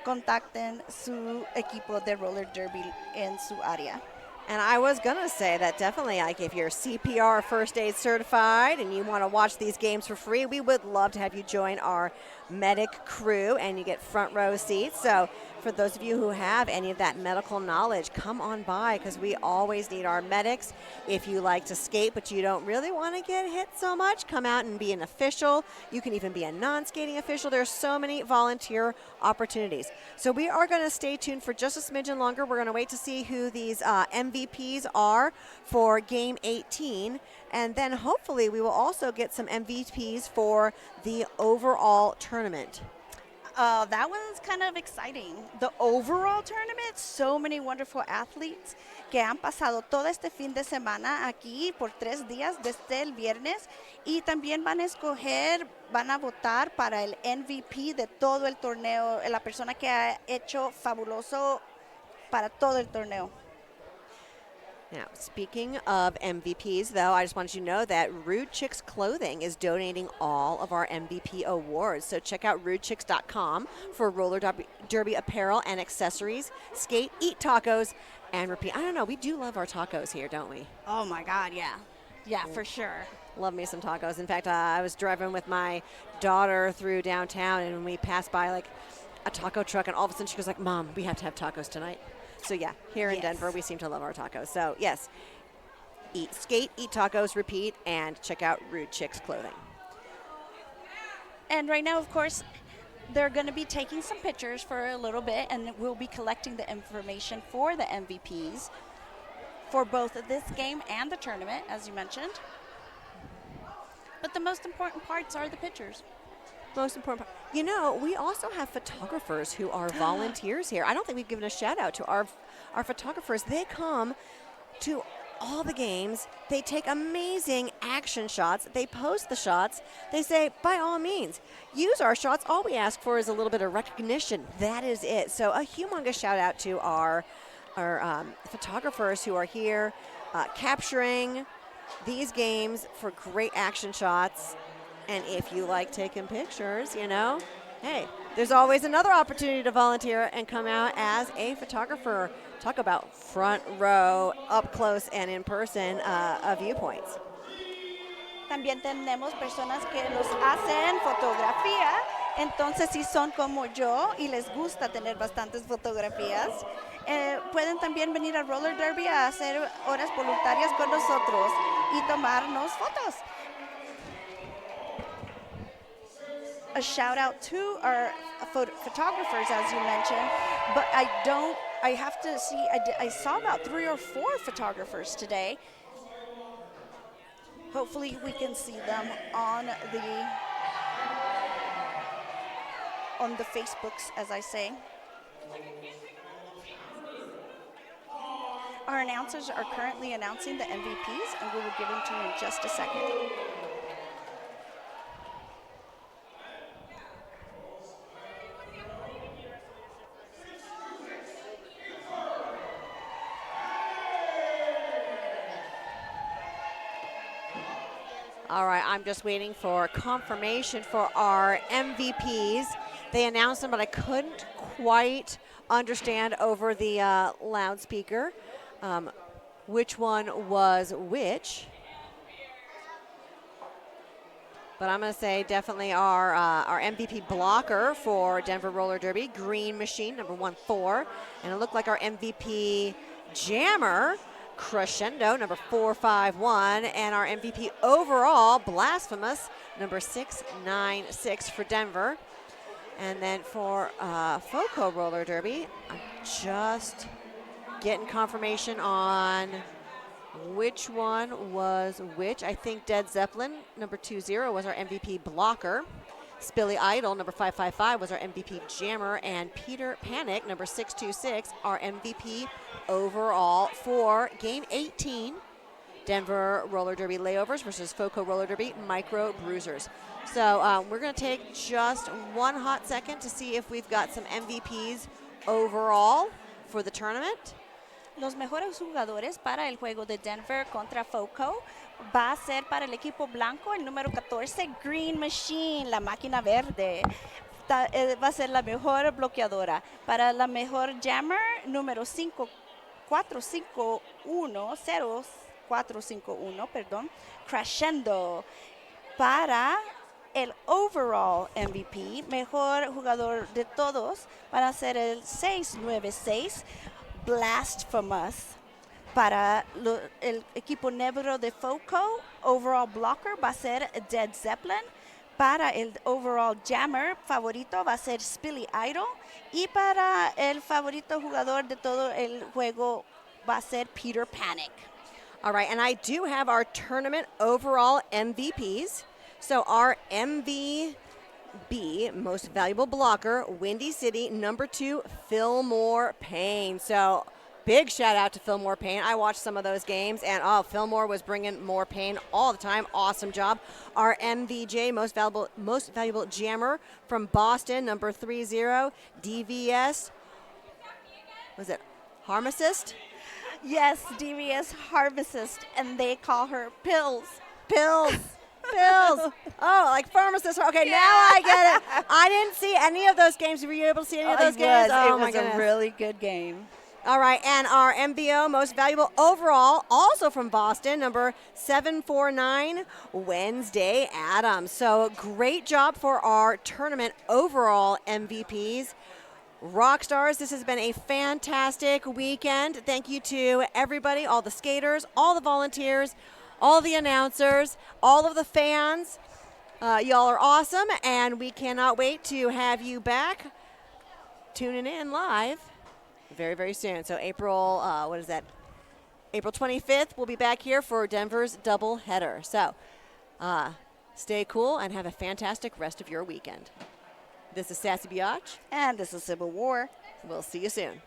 contacten su equipo de roller derby en su área. And I was going to say that definitely, like, if you're CPR first aid certified and you want to watch these games for free, we would love to have you join our medic crew, and you get front row seats. So for those of you who have any of that medical knowledge, come on by, because we always need our medics. If you like to skate but you don't really want to get hit so much, come out and be an official. You can even be a non-skating official. There's so many volunteer opportunities. So we are going to stay tuned for just a smidgen longer. We're going to wait to see who these MVPs are for Game 18. And then hopefully we will also get some MVPs for the overall tournament. That one's kind of exciting. The overall tournament, so many wonderful athletes que han pasado todo este fin de semana aquí por 3 días desde el viernes, y también van a votar para el MVP de todo el torneo, la persona que ha hecho fabuloso para todo el torneo. Now, speaking of MVPs, though, I just wanted you to know that Rude Chicks Clothing is donating all of our MVP awards. So check out rudechicks.com for roller derby apparel and accessories. Skate, eat tacos, and repeat. I don't know, we do love our tacos here, don't we? Oh, my God, yeah. Yeah, for sure. Love me some tacos. In fact, I was driving with my daughter through downtown, and we passed by, like, a taco truck, and all of a sudden she goes like, Mom, we have to have tacos tonight. So, yeah, here in Denver, we seem to love our tacos. So, yes, skate, eat tacos, repeat, and check out Rude Chicks Clothing. And right now, of course, they're going to be taking some pictures for a little bit, and we'll be collecting the information for the MVPs for both this game and the tournament, as you mentioned. But the most important parts are the pictures. Most important part. You know, we also have photographers who are volunteers here. I don't think we've given a shout out to our photographers. They come to all the games. They take amazing action shots. They post the shots. They say, by all means, use our shots. All we ask for is a little bit of recognition. That is it. So a humongous shout out to our photographers who are here capturing these games for great action shots. And if you like taking pictures, hey, there's always another opportunity to volunteer and come out as a photographer talk about front row, up close and in person viewpoints. También tenemos personas que nos hacen fotografía, entonces si son como yo y les gusta tener bastantes fotografías, pueden también venir al roller derby a hacer horas voluntarias con nosotros y tomarnos fotos. A shout out to our photographers, as you mentioned, but I have to see, I saw about 3 or 4 photographers today. Hopefully we can see them on the Facebooks, as I say. Our announcers are currently announcing the MVPs, and we will give them to you in just a second. All right, I'm just waiting for confirmation for our MVPs. They announced them, but I couldn't quite understand over the loudspeaker which one was which. But I'm going to say definitely our MVP blocker for Denver Roller Derby, Green Machine, number 1-4. And it looked like our MVP jammer, Crescendo, number 451, and our MVP overall, Blasphemous, number 696 for Denver. And then for FoCo Roller Derby, I'm just getting confirmation on which one was which. I think Dead Zeppelin, number 20, was our MVP blocker. Spilly Idol, number 555, was our MVP jammer, and Peter Panic, number 626, our MVP overall for Game 18, Denver Roller Derby Layovers versus FoCo Roller Derby Micro Bruisers. So we're going to take just one hot second to see if we've got some MVPs overall for the tournament. Los mejores jugadores para el juego de Denver contra FoCo va a ser para el equipo blanco el número 14, Green Machine, la máquina verde. Va a ser la mejor bloqueadora. Para la mejor jammer, número 451, perdón, Crescendo. Para el overall MVP, mejor jugador de todos, van a ser el 696, Blasphemous. Para el equipo negro de FoCo, overall blocker va a ser Dead Zeppelin. Para el overall jammer favorito va a ser Spilly Idol. Y para el favorito jugador de todo el juego va a ser Peter Panic. All right, and I do have our tournament overall MVPs. So our MVP, most valuable blocker, Windy City, number 2, Fillmore Payne. So big shout out to Fillmore Payne. I watched some of those games, and Fillmore was bringing more pain all the time. Awesome job. Our MVJ, most valuable jammer from Boston, number 30, DVS. Was it Harmacist? Yes, DVS Harvest, and they call her Pills. Pills. Oh, like pharmacist. Okay, yeah. Now I get it. I didn't see any of those games. Were you able to see any of those games? Oh, my goodness. It was a really good game. All right, and our MVO, most valuable overall, also from Boston, number 749, Wednesday Adams. So great job for our tournament overall MVPs. Rockstars, this has been a fantastic weekend. Thank you to everybody, all the skaters, all the volunteers, all the announcers, all of the fans. Y'all are awesome, and we cannot wait to have you back tuning in live very, very soon. So April 25th, we'll be back here for Denver's doubleheader. So stay cool and have a fantastic rest of your weekend. This is Sassy Biatch. And this is Civil War. We'll see you soon.